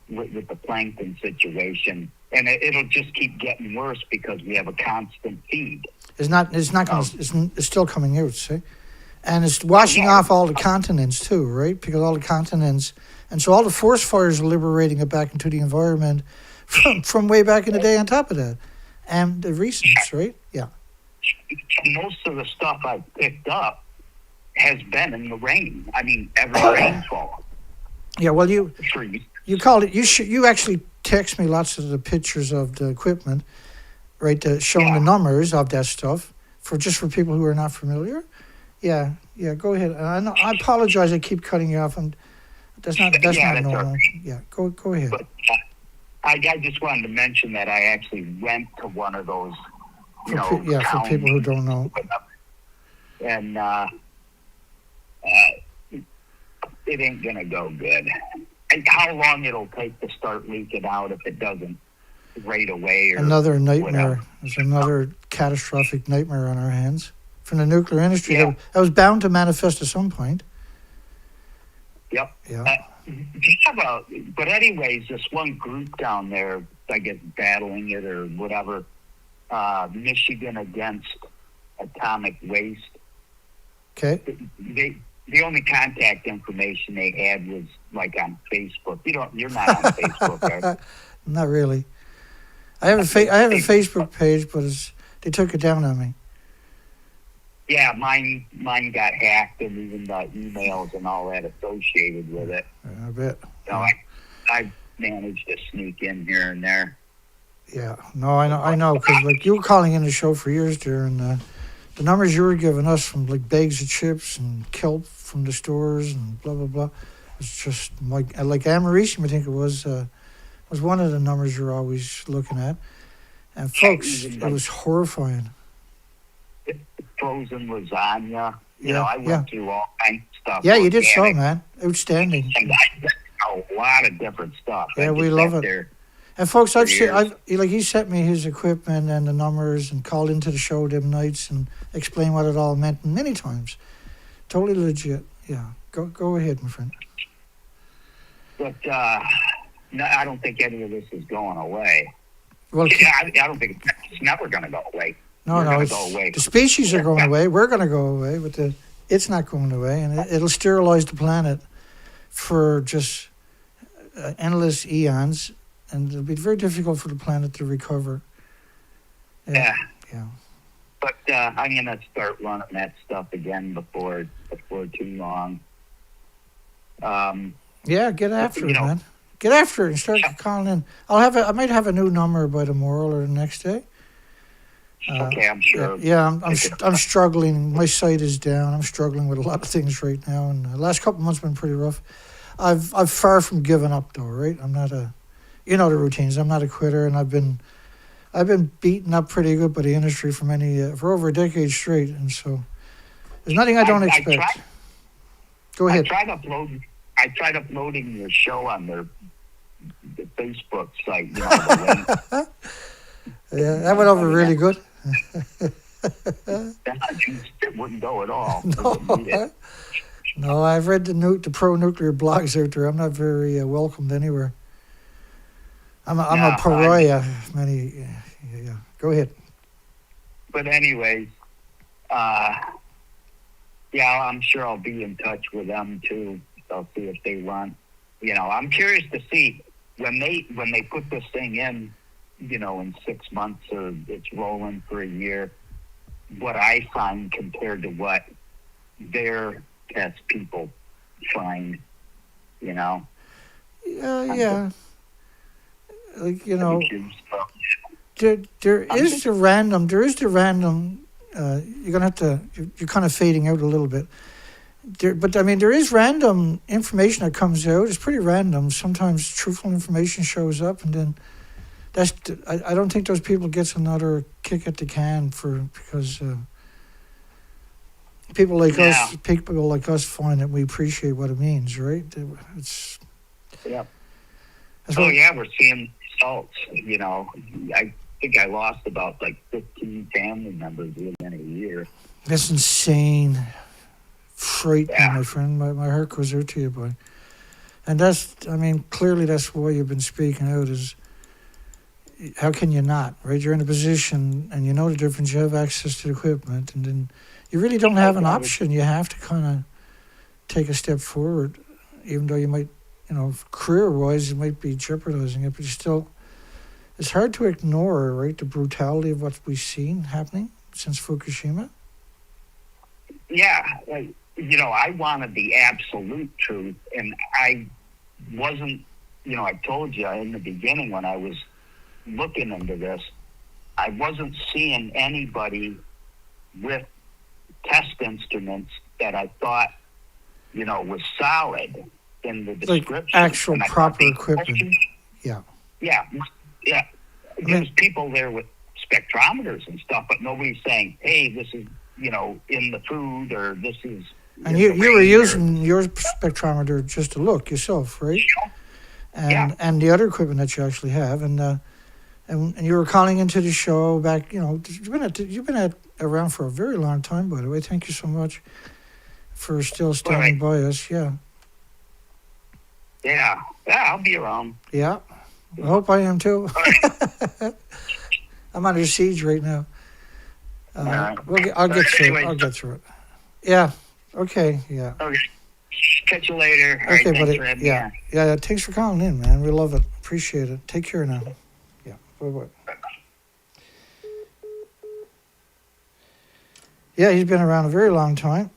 [SPEAKER 5] with the plankton situation, and it'll just keep getting worse because we have a constant feed.
[SPEAKER 2] It's not going. It's still coming out. See, and it's washing off all the continents too, right? Because all the continents, and so all the forest fires are liberating it back into the environment from way back in the day. On top of that, and the recents, right? Yeah.
[SPEAKER 5] Most of the stuff I've picked up has been in the rain. I mean, every rainfall.
[SPEAKER 2] Yeah. Well, you
[SPEAKER 5] For
[SPEAKER 2] called it. You actually text me lots of the pictures of the equipment, right? Showing the numbers of that stuff for people who are not familiar. Yeah. Go ahead. I apologize. I keep cutting you off. That's not normal.
[SPEAKER 5] Right.
[SPEAKER 2] Yeah. Go ahead.
[SPEAKER 5] But I just wanted to mention that I actually went to one of those.
[SPEAKER 2] For people who don't know.
[SPEAKER 5] And it ain't gonna go good. And how long it'll take to start leaking out if it doesn't right away? Or
[SPEAKER 2] another nightmare.
[SPEAKER 5] whatever.
[SPEAKER 2] There's another catastrophic nightmare on our hands from the nuclear industry.
[SPEAKER 5] Yeah.
[SPEAKER 2] That was bound to manifest at some point.
[SPEAKER 5] Yep.
[SPEAKER 2] Yeah.
[SPEAKER 5] But anyways, this one group down there, I guess battling it or whatever, Michigan Against Atomic Waste.
[SPEAKER 2] Okay.
[SPEAKER 5] The only contact information they had was like on Facebook. You're not on Facebook, are you?
[SPEAKER 2] Not really. I have a Facebook page, but they took it down on me.
[SPEAKER 5] Yeah, mine got hacked, and even the emails and all that associated with it.
[SPEAKER 2] I bet.
[SPEAKER 5] So I managed to sneak in here and there.
[SPEAKER 2] Yeah. No, I know, because like you were calling in the show for years there, and the numbers you were giving us from like bags of chips and kelp from the stores and blah blah blah. It's just like americium, I think it was one of the numbers you're always looking at. And folks, it was horrifying.
[SPEAKER 5] Frozen lasagna.
[SPEAKER 2] Yeah,
[SPEAKER 5] I went through all kinds of stuff.
[SPEAKER 2] Yeah, you did
[SPEAKER 5] organic,
[SPEAKER 2] so, man. Outstanding.
[SPEAKER 5] And I got a lot of different stuff.
[SPEAKER 2] Yeah,
[SPEAKER 5] I
[SPEAKER 2] we
[SPEAKER 5] just
[SPEAKER 2] love
[SPEAKER 5] sat
[SPEAKER 2] it.
[SPEAKER 5] there.
[SPEAKER 2] And folks,
[SPEAKER 5] years.
[SPEAKER 2] he sent me his equipment and the numbers and called into the show them nights and explained what it all meant many times. Totally legit. Yeah. Go ahead, my friend.
[SPEAKER 5] But no, I don't think any of this is going away.
[SPEAKER 2] Well,
[SPEAKER 5] I don't think it's never going to go away.
[SPEAKER 2] no,
[SPEAKER 5] We're gonna go away.
[SPEAKER 2] the species are going away. We're going to go away, but it's not going away, and it'll sterilize the planet for just endless eons, and it'll be very difficult for the planet to recover.
[SPEAKER 5] Yeah.
[SPEAKER 2] Yeah.
[SPEAKER 5] But I'm going to start running that stuff again before too long.
[SPEAKER 2] Yeah, get after it,
[SPEAKER 5] you know-
[SPEAKER 2] man. Get after it and start calling in. I might have a new number by tomorrow or the next day.
[SPEAKER 5] Okay, I'm sure.
[SPEAKER 2] Yeah, I'm struggling. My site is down. I'm struggling with a lot of things right now, and the last couple of months have been pretty rough. I've far from given up though, right? I'm not the routines. I'm not a quitter, and I've been beaten up pretty good by the industry for over a decade straight, and so there's nothing I don't expect. Go ahead.
[SPEAKER 5] I tried uploading your show on the Facebook site. The link.
[SPEAKER 2] Yeah, that went over really good.
[SPEAKER 5] It wouldn't go at all.
[SPEAKER 2] No, I've read the pro-nuclear blogs out there. I'm not very welcomed anywhere. I'm a pariah. Yeah. Go ahead.
[SPEAKER 5] But anyways, I'm sure I'll be in touch with them too. I'll see if they want. I'm curious to see when they put this thing in. In 6 months or it's rolling for a year, what I find compared to what their test people find,
[SPEAKER 2] Yeah. Like, there is the random, you're going to have to, you're kind of fading out a little bit. There is random information that comes out. It's pretty random. Sometimes truthful information shows up, and then I don't think those people gets another kick at the can because people like us find that we appreciate what it means, right? It's.
[SPEAKER 5] Yeah.
[SPEAKER 2] That's
[SPEAKER 5] Oh
[SPEAKER 2] what-
[SPEAKER 5] yeah, we're seeing results. You know, I think I lost about like 15 family members within a year.
[SPEAKER 2] That's insane. Frightening,
[SPEAKER 5] Yeah.
[SPEAKER 2] my friend. My heart goes out to you, boy. And that's, I mean, clearly that's why you've been speaking out is, how can you not, right? You're in a position and you know the difference, you have access to the equipment, and then you really don't have an option. You have to kind of take a step forward, even though you might, you know, career-wise, you might be jeopardizing it, but you still, it's hard to ignore, right, the brutality of what we've seen happening since Fukushima.
[SPEAKER 5] Yeah, you know, I wanted the absolute truth, and I wasn't, you know, I told you in the beginning when I was looking into this, I wasn't seeing anybody with test instruments that I thought, you know, was solid in the
[SPEAKER 2] Like
[SPEAKER 5] description.
[SPEAKER 2] actual
[SPEAKER 5] And I
[SPEAKER 2] proper
[SPEAKER 5] thought the
[SPEAKER 2] equipment.
[SPEAKER 5] question-
[SPEAKER 2] Yeah.
[SPEAKER 5] Yeah. There's people there with spectrometers and stuff, but nobody's saying, hey, this is, you know, in the food, or this is...
[SPEAKER 2] And
[SPEAKER 5] in
[SPEAKER 2] you
[SPEAKER 5] the
[SPEAKER 2] were
[SPEAKER 5] rain,
[SPEAKER 2] using your spectrometer just to look yourself, right? And the other equipment that you actually have, and you were calling into the show back. You know, you've been around for a very long time, by the way. Thank you so much for still standing by us. Yeah,
[SPEAKER 5] Yeah, I'll be around.
[SPEAKER 2] yeah. I hope I am too. I'm under siege right now. I'll get through it.
[SPEAKER 5] Anyway.
[SPEAKER 2] I'll get through it. Yeah. Okay. Yeah.
[SPEAKER 5] Okay. Catch you later. All right,
[SPEAKER 2] Okay,
[SPEAKER 5] thanks
[SPEAKER 2] buddy.
[SPEAKER 5] for having me
[SPEAKER 2] Yeah.
[SPEAKER 5] on.
[SPEAKER 2] Yeah. Thanks for calling in, man. We love it. Appreciate it. Take care now. Yeah. Bye-bye. Yeah, he's been around a very long time,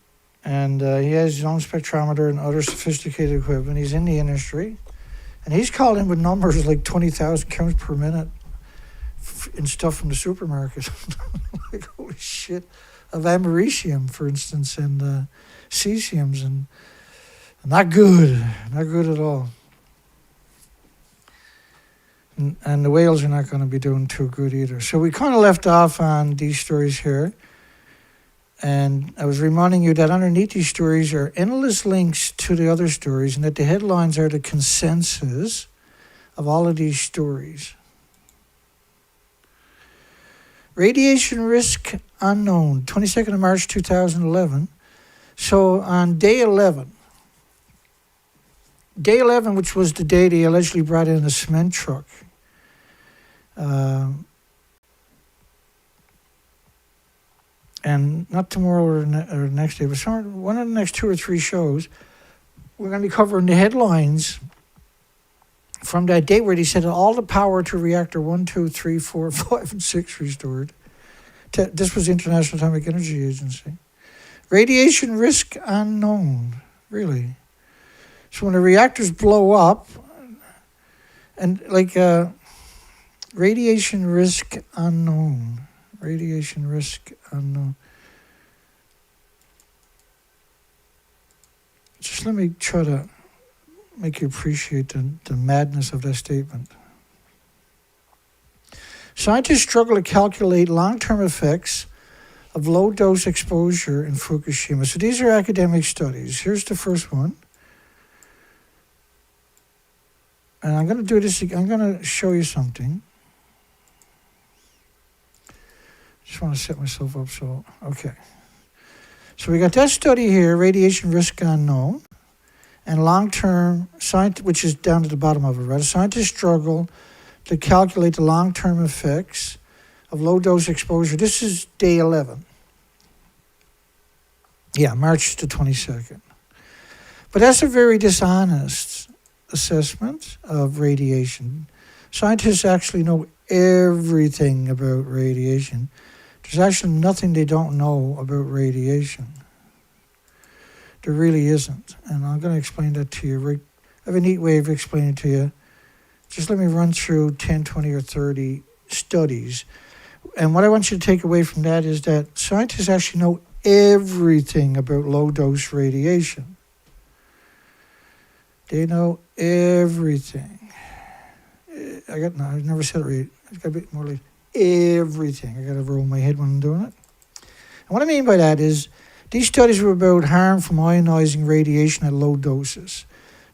[SPEAKER 2] and he has his own spectrometer and other sophisticated equipment. He's in the industry, and he's called in with numbers like 20,000 counts per minute and stuff from the supermarket. Like, holy shit. Of americium, for instance, and cesiums, and not good at all. And the whales are not going to be doing too good either. So we kind of left off on these stories here. And I was reminding you that underneath these stories are endless links to the other stories, and that the headlines are the consensus of all of these stories. Radiation risk unknown, 22nd of March 2011. So on day 11, which was the day they allegedly brought in a cement truck, and not tomorrow or the next day, but one of the next 2 or 3 shows, we're going to be covering the headlines from that date where they said all the power to reactor 1, 2, 3, 4, 5, and 6 restored. This was the International Atomic Energy Agency. Radiation risk unknown, really. So when the reactors blow up, and like radiation risk unknown. Radiation risk unknown. Just let me try to make you appreciate the madness of that statement. Scientists struggle to calculate long-term effects of low-dose exposure in Fukushima. So these are academic studies. Here's the first one. And I'm going to do this. I'm going to show you something. Just want to set myself up so, okay. So we got that study here, radiation risk unknown, and long-term, which is down at the bottom of it, right? Scientists struggle to calculate the long-term effects of low-dose exposure. This is day 11. Yeah, March the 22nd. But that's a very dishonest assessment of radiation. Scientists actually know everything about radiation. There's actually nothing they don't know about radiation. There really isn't. And I'm going to explain that to you. I have a neat way of explaining it to you. Just let me run through 10, 20, or 30 studies. And what I want you to take away from that is that scientists actually know everything about low-dose radiation. They know everything. I never said it right. It's got to be more like everything. I got to roll my head when I'm doing it. And what I mean by that is these studies were about harm from ionizing radiation at low doses.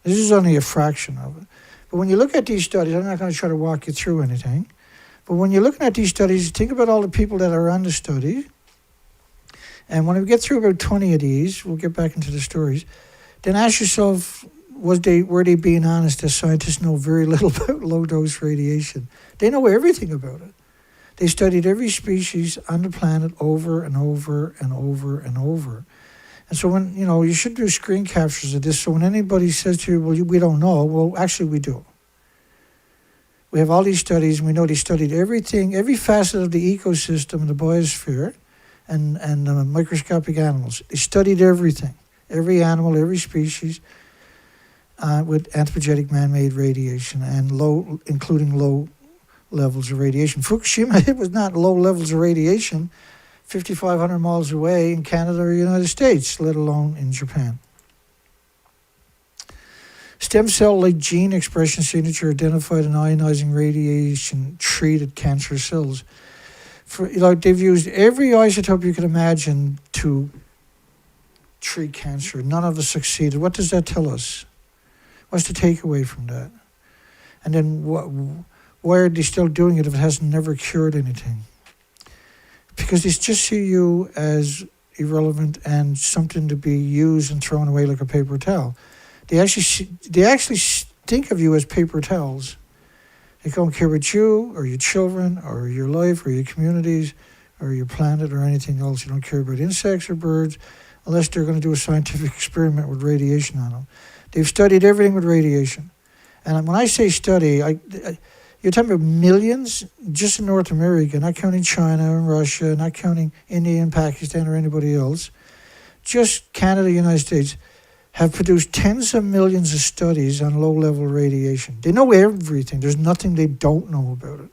[SPEAKER 2] This is only a fraction of it. But when you look at these studies, I'm not going to try to walk you through anything, but when you're looking at these studies, think about all the people that are on the study. And when we get through about 20 of these, we'll get back into the stories, then ask yourself, were they being honest as scientists know very little about low-dose radiation? They know everything about it. They studied every species on the planet over and over and over and over. And so when, you should do screen captures of this, so when anybody says to you, well, we don't know, well, actually we do. We have all these studies, and we know they studied everything, every facet of the ecosystem in the biosphere and microscopic animals. They studied everything, every animal, every species, with anthropogenic man-made radiation and including low levels of radiation. Fukushima, it was not low levels of radiation 5,500 miles away in Canada or the United States, let alone in Japan. Stem cell-like gene expression signature identified an ionizing radiation-treated cancer cells. They've used every isotope you can imagine to treat cancer. None of us succeeded. What does that tell us? What's the takeaway from that? And then why are they still doing it if it has never cured anything? Because they just see you as irrelevant and something to be used and thrown away like a paper towel. They actually think of you as paper towels. They don't care about you or your children or your life or your communities or your planet or anything else. You don't care about insects or birds unless they're going to do a scientific experiment with radiation on them. They've studied everything with radiation. And when I say study, you're talking about millions just in North America, not counting China and Russia, not counting India and Pakistan or anybody else. Just Canada, United States, have produced tens of millions of studies on low-level radiation. They know everything. There's nothing they don't know about it.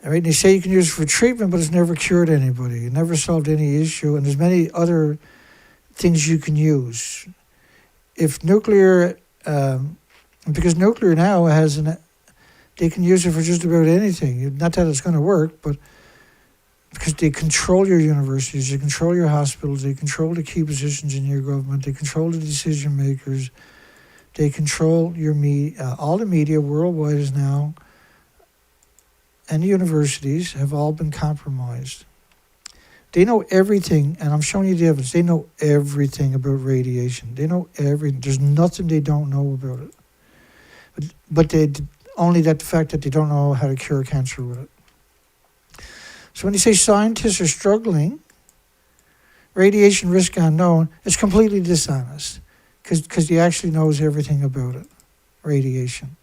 [SPEAKER 2] All right, they say you can use it for treatment, but it's never cured anybody. It never solved any issue, and there's many other things you can use. If nuclear, because nuclear now they can use it for just about anything. Not that it's going to work, but because they control your universities, they control your hospitals, they control the key positions in your government, they control the decision makers, they control your media. All the media worldwide is now, and the universities have all been compromised. They know everything, and I'm showing you the evidence. They know everything about radiation. They know everything. There's nothing they don't know about it. But only the fact that they don't know how to cure cancer with it. So when you say scientists are struggling, radiation risk unknown, it's completely dishonest because he actually knows everything about it, radiation.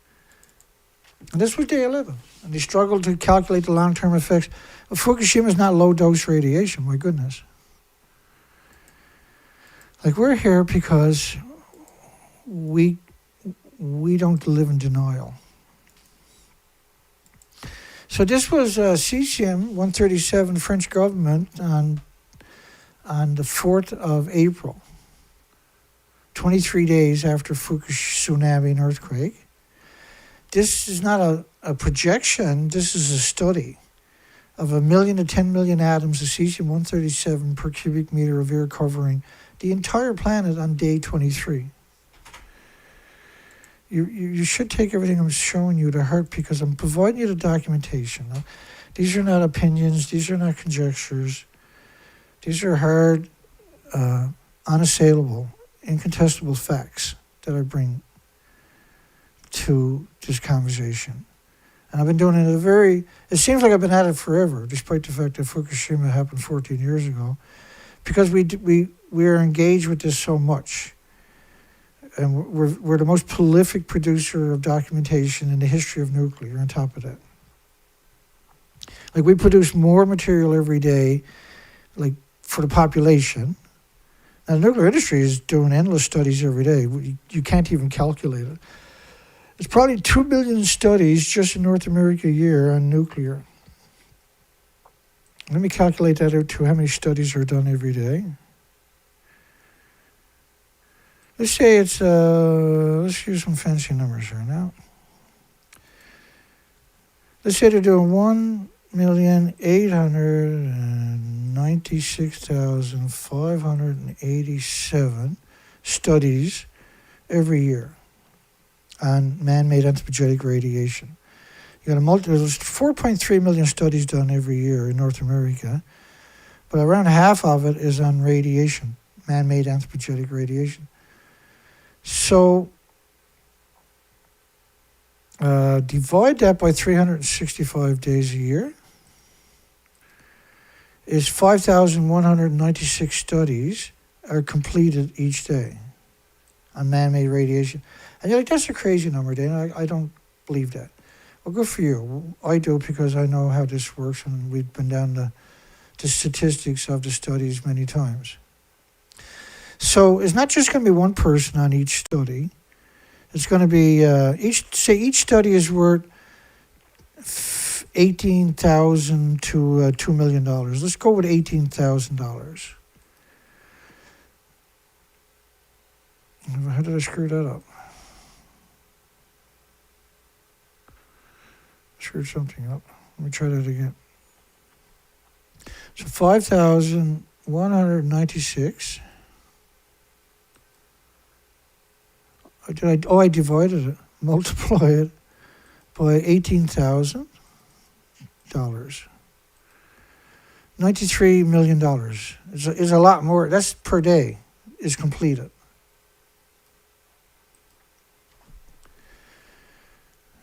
[SPEAKER 2] And this was day 11. And they struggled to calculate the long-term effects. Fukushima is not low-dose radiation, my goodness. Like, we're here because we don't live in denial. So this was Cesium-137 French government on the 4th of April, 23 days after Fukushima tsunami and earthquake. This is not a projection, this is a study of 1 million to 10 million atoms of Cesium-137 per cubic meter of air covering the entire planet on day 23. You should take everything I'm showing you to heart because I'm providing you the documentation. These are not opinions. These are not conjectures. These are hard, unassailable, incontestable facts that I bring to this conversation. And I've been doing it it seems like I've been at it forever, despite the fact that Fukushima happened 14 years ago, because we are engaged with this so much. And we're the most prolific producer of documentation in the history of nuclear on top of that. Like, we produce more material every day, like, for the population. Now, the nuclear industry is doing endless studies every day. You can't even calculate it. It's probably 2 billion studies just in North America a year on nuclear. Let me calculate that out to how many studies are done every day. Let's say it's, let's use some fancy numbers here now. Let's say they're doing 1,896,587 studies every year on man-made anthropogenic radiation. You got there's 4.3 million studies done every year in North America, but around half of it is on radiation, man-made anthropogenic radiation. So divide that by 365 days a year is 5,196 studies are completed each day on man-made radiation. And you're like, that's a crazy number, Dana. I don't believe that. Well, good for you. I do, because I know how this works, and we've been down the statistics of the studies many times. So it's not just going to be one person on each study. It's going to be each study is worth $18,000 to $2 million. Let's go with $18,000. How did I screw that up? Screwed something up. Let me try that again. So 5,196. I divided it, multiply it by $18,000. $93 million is a lot more. That's per day is completed.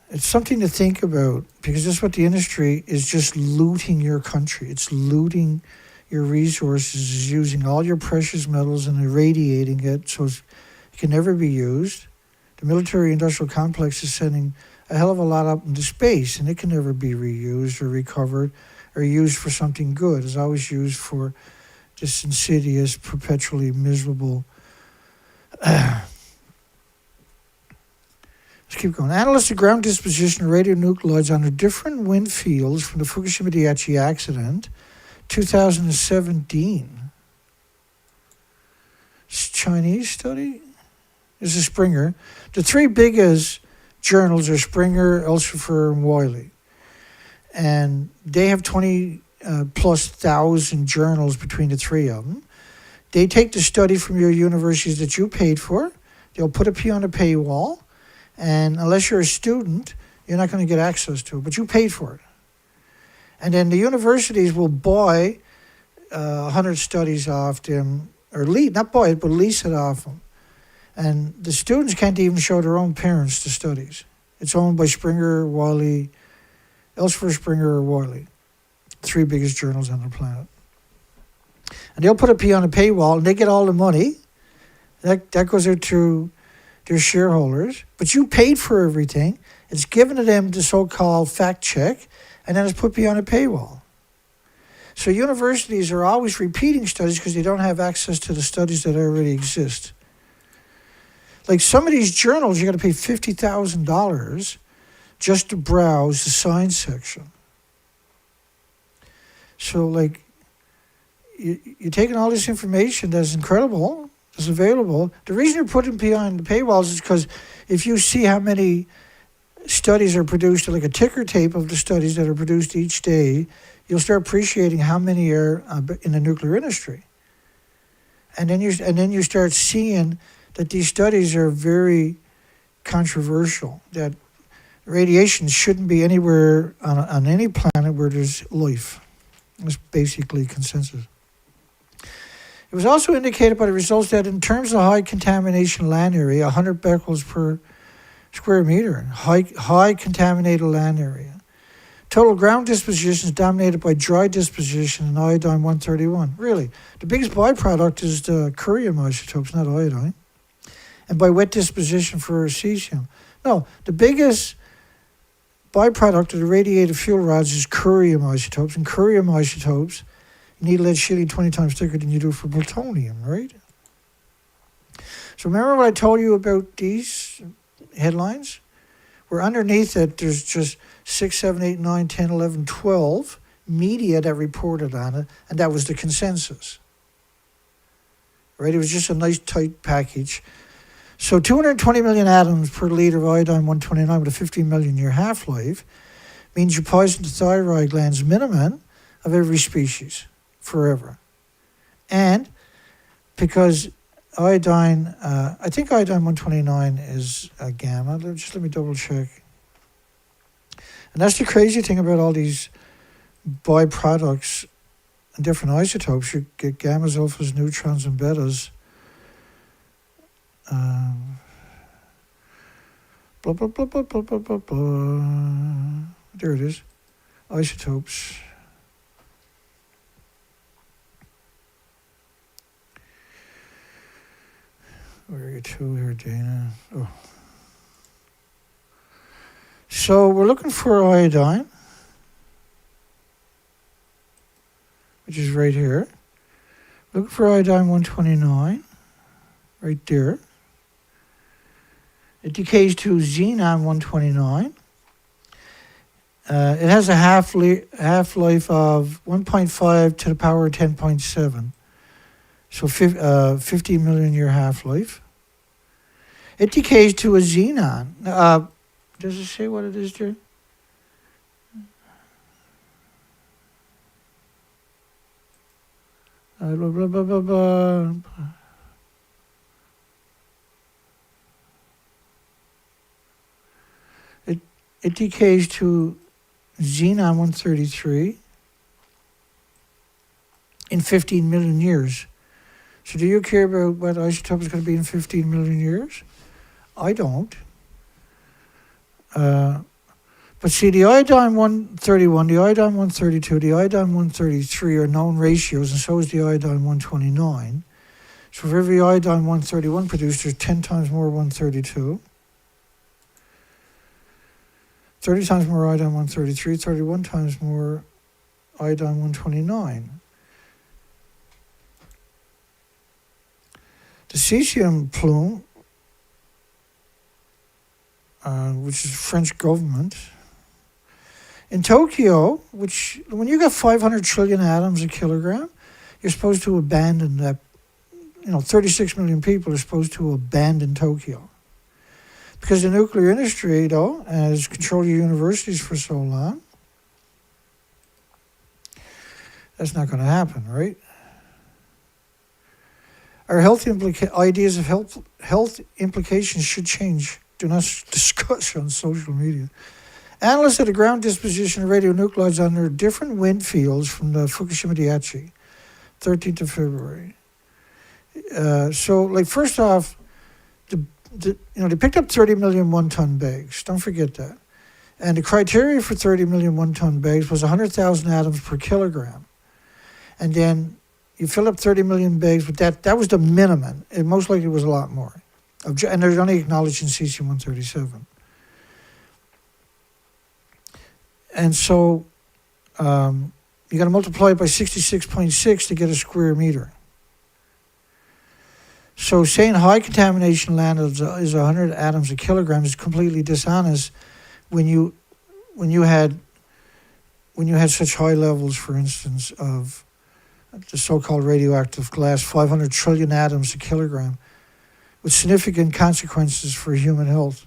[SPEAKER 2] It's something to think about, because that's what the industry is, just looting your country. It's looting your resources, is using all your precious metals and irradiating it so it can never be used. The military-industrial complex is sending a hell of a lot up into space, and it can never be reused or recovered or used for something good. It's always used for this insidious, perpetually miserable... Let's keep going. Analysts of ground disposition of radionuclides under different wind fields from the Fukushima Daiichi accident, 2017. Chinese study? This is Springer. The three biggest journals are Springer, Elsevier, and Wiley. And they have 20 plus thousand journals between the three of them. They take the study from your universities that you paid for. They'll put a P on a paywall. And unless you're a student, you're not going to get access to it. But you paid for it. And then the universities will buy 100 studies off them, or not buy it, but lease it off them. And the students can't even show their own parents the studies. It's owned by Springer, Wiley, Elsevier, Springer, or Wiley. Three biggest journals on the planet. And they'll put a P on a paywall, and they get all the money. That goes out to their shareholders. But you paid for everything. It's given to them the so-called fact check, and then it's put behind a paywall. So universities are always repeating studies because they don't have access to the studies that already exist. Like some of these journals, you got to pay $50,000 just to browse the science section. So like, you're taking all this information that's incredible, that's available. The reason you're putting behind the paywalls is because if you see how many studies are produced, like a ticker tape of the studies that are produced each day, you'll start appreciating how many are in the nuclear industry. And then you start seeing that these studies are very controversial, that radiation shouldn't be anywhere on any planet where there's life. That's basically consensus. It was also indicated by the results that in terms of high contamination land area, 100 becquerels per square meter, high contaminated land area. Total ground disposition is dominated by dry disposition and iodine-131. Really, the biggest byproduct is the curium isotopes, not iodine. And by wet disposition for cesium. No, the biggest byproduct of the radiated fuel rods is curium isotopes. And curium isotopes, you need lead-shielding 20 times thicker than you do for plutonium, right? So remember what I told you about these headlines? Where underneath it, there's just 6, 7, 8, 9, 10, 11, 12 media that reported on it, and that was the consensus. Right? It was just a nice, tight package. So 220 million atoms per liter of iodine-129 with a 15 million year half-life means you poison the thyroid glands minimum of every species forever. And because iodine, I think iodine-129 is gamma. Let me double check. And that's the crazy thing about all these byproducts and different isotopes. You get gammas, alphas, neutrons, and betas. Blah, blah, blah, blah, blah, blah, blah, blah. There it is. Isotopes. Where are you to here, Dana? Oh. So we're looking for iodine, which is right here. Looking for iodine-129, right there. It decays to xenon-129. It has a half-life of 1.5 to the power of 10.7. So 50 million year half-life. It decays to a xenon. Does it say what it is, there? Blah, blah, blah, blah, blah. It decays to xenon-133 in 15 million years. So do you care about what isotope is going to be in 15 million years? I don't. But see, the iodine-131, the iodine-132, the iodine-133 are known ratios, and so is the iodine-129. So for every iodine-131 produced, there's 10 times more 132. 30 times more iodine-133, 31 times more iodine-129. The cesium plume, which is the French government, in Tokyo, which when you got 500 trillion atoms a kilogram, you're supposed to abandon that. 36 million people are supposed to abandon Tokyo. Because the nuclear industry, though, has controlled your universities for so long, that's not going to happen, right? Our ideas of health implications should change. Do not discuss on social media. Analysts at the ground disposition of radionuclides under different wind fields from the Fukushima Daiichi, 13th of February. First off, they picked up 30 million one-ton bags. Don't forget that. And the criteria for 30 million one-ton bags was 100,000 atoms per kilogram. And then you fill up 30 million bags with that. That was the minimum. It most likely was a lot more. And there's only acknowledged in cesium-137. And so you got to multiply it by 66.6 to get a square meter. So saying high contamination land is 100 atoms a kilogram is completely dishonest when you had such high levels, for instance, of the so-called radioactive glass, 500 trillion atoms a kilogram, with significant consequences for human health.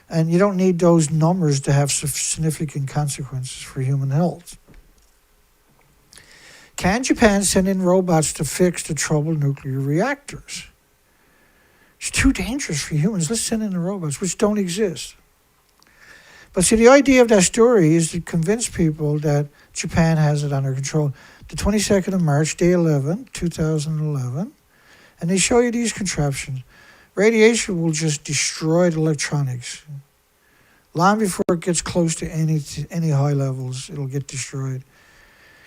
[SPEAKER 2] And you don't need those numbers to have significant consequences for human health. Can Japan send in robots to fix the troubled nuclear reactors? It's too dangerous for humans. Let's send in the robots, which don't exist. But see, the idea of that story is to convince people that Japan has it under control. The 22nd of March, day 11, 2011, and they show you these contraptions. Radiation will just destroy the electronics. Long before it gets close to any high levels, it'll get destroyed.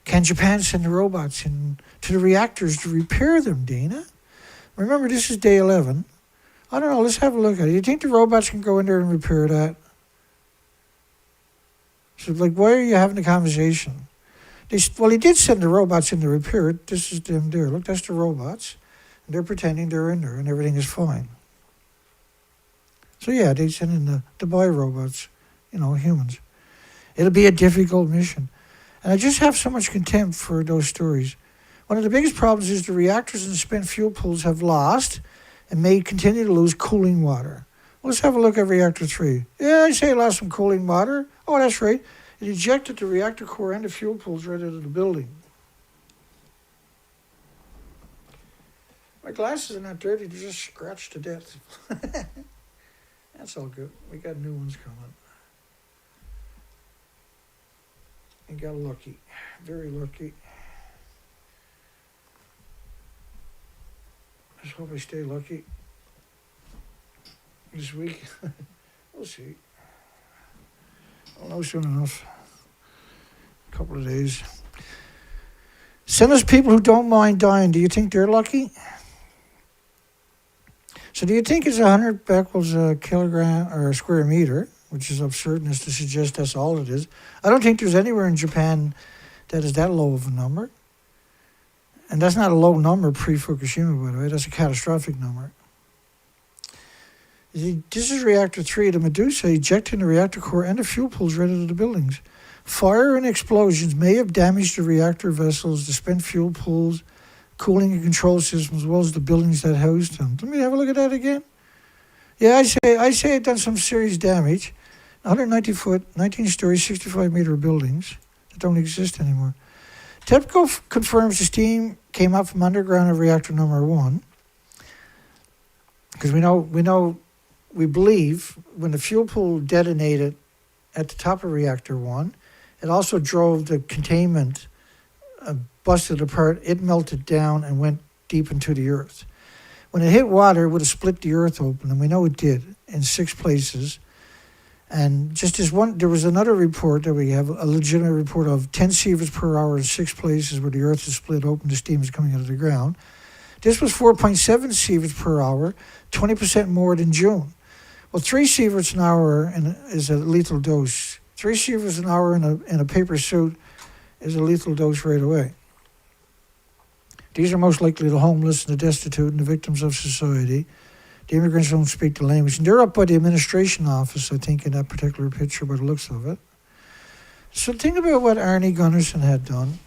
[SPEAKER 2] Can Japan send the robots in to the reactors to repair them, Dana? Remember, this is day 11. I don't know, let's have a look at it. You think the robots can go in there and repair that? So, why are you having a conversation? He did send the robots in to repair it. This is them there. Look, that's the robots. And they're pretending they're in there and everything is fine. So yeah, they send in the bio-robots, humans. It'll be a difficult mission. And I just have so much contempt for those stories. One of the biggest problems is the reactors and spent fuel pools have lost and may continue to lose cooling water. Well, let's have a look at reactor 3. Yeah, I say it lost some cooling water. Oh, that's right. It ejected the reactor core and the fuel pools right out of the building. My glasses are not dirty, they're just scratched to death. That's all good. We got new ones coming. We got lucky. Very lucky. Just hope I stay lucky this week. We'll see. I'll know soon enough. A couple of days. Sinless people who don't mind dying, do you think they're lucky? So do you think it's 100 becquerels a kilogram or a square meter, which is absurdness to suggest that's all it is? I don't think there's anywhere in Japan that is that low of a number. And that's not a low number pre-Fukushima, by the way. That's a catastrophic number. This is reactor 3, the Medusa ejecting the reactor core and the fuel pools right into the buildings. Fire and explosions may have damaged the reactor vessels, the spent fuel pools, cooling and control systems, as well as the buildings that housed them. Let me have a look at that again. Yeah, I say it done some serious damage. 190-foot, 19-story, 65-meter buildings that don't exist anymore. TEPCO confirms the steam came up from underground of reactor number 1. Because we believe when the fuel pool detonated at the top of reactor 1, it also drove the containment, busted apart, it melted down and went deep into the earth. When it hit water, it would have split the earth open, and we know it did in 6 places. And just as one, there was another report that we have, a legitimate report of 10 sieverts per hour in 6 places where the earth is split open, the steam is coming out of the ground. This was 4.7 sieverts per hour, 20% more than June. Well, 3 sieverts an hour is a lethal dose. 3 sieverts an hour in a paper suit is a lethal dose right away. These are most likely the homeless and the destitute and the victims of society. The immigrants don't speak the language. And they're up by the administration office, I think, in that particular picture by the looks of it. So think about what Arnie Gunnarsson had done.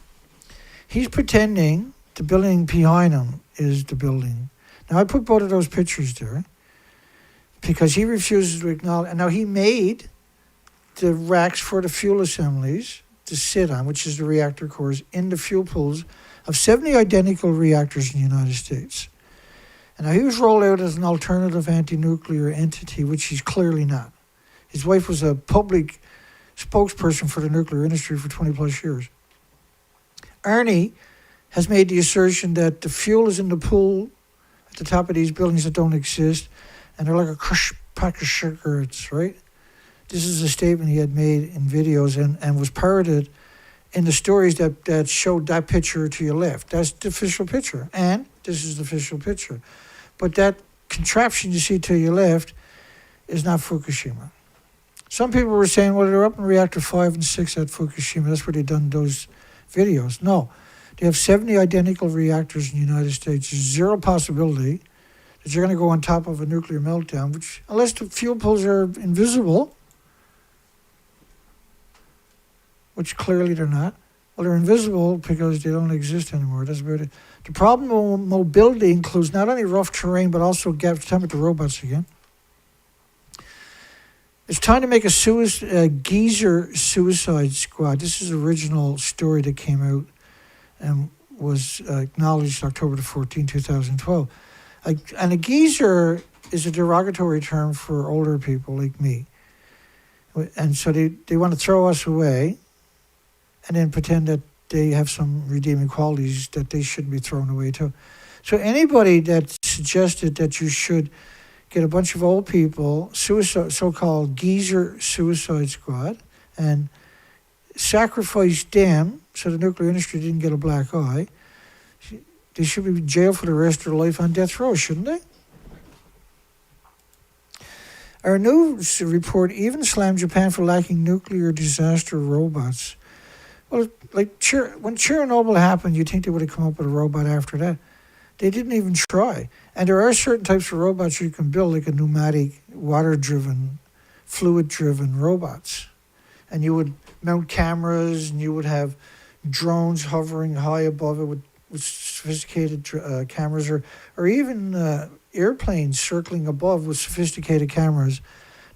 [SPEAKER 2] He's pretending the building behind him is the building. Now, I put both of those pictures there because he refuses to acknowledge. And now he made the racks for the fuel assemblies to sit on, which is the reactor cores, in the fuel pools of 70 identical reactors in the United States. And now he was rolled out as an alternative anti-nuclear entity, which he's clearly not. His wife was a public spokesperson for the nuclear industry for 20 plus years. Arnie has made the assertion that the fuel is in the pool at the top of these buildings that don't exist, and they're like a crushed pack of cigarettes, right? This is a statement he had made in videos and was parroted in the stories that showed that picture to your left. That's the official picture, and this is the official picture. But that contraption you see to your left is not Fukushima. Some people were saying, well, they're up in reactor 5 and 6 at Fukushima. That's where they've done those videos. No, they have 70 identical reactors in the United States. There's zero possibility that you're going to go on top of a nuclear meltdown, which, unless the fuel pools are invisible, which clearly they're not. Well, they're invisible because they don't exist anymore. That's about it. The problem of mobility includes not only rough terrain, but also gaps. Time with the robots again. It's time to make a geezer suicide squad. This is the original story that came out and was acknowledged October the 14th, 2012. And a geezer is a derogatory term for older people like me. And so they want to throw us away and then pretend that they have some redeeming qualities that they shouldn't be thrown away too. So anybody that suggested that you should get a bunch of old people, so-called geezer suicide squad, and sacrifice them so the nuclear industry didn't get a black eye, they should be in jail for the rest of their life on death row, shouldn't they? Our news report even slammed Japan for lacking nuclear disaster robots. Well, like when Chernobyl happened, you'd think they would have come up with a robot after that. They didn't even try. And there are certain types of robots you can build, like a pneumatic, water-driven, fluid-driven robots. And you would mount cameras, and you would have drones hovering high above it with sophisticated cameras, or even airplanes circling above with sophisticated cameras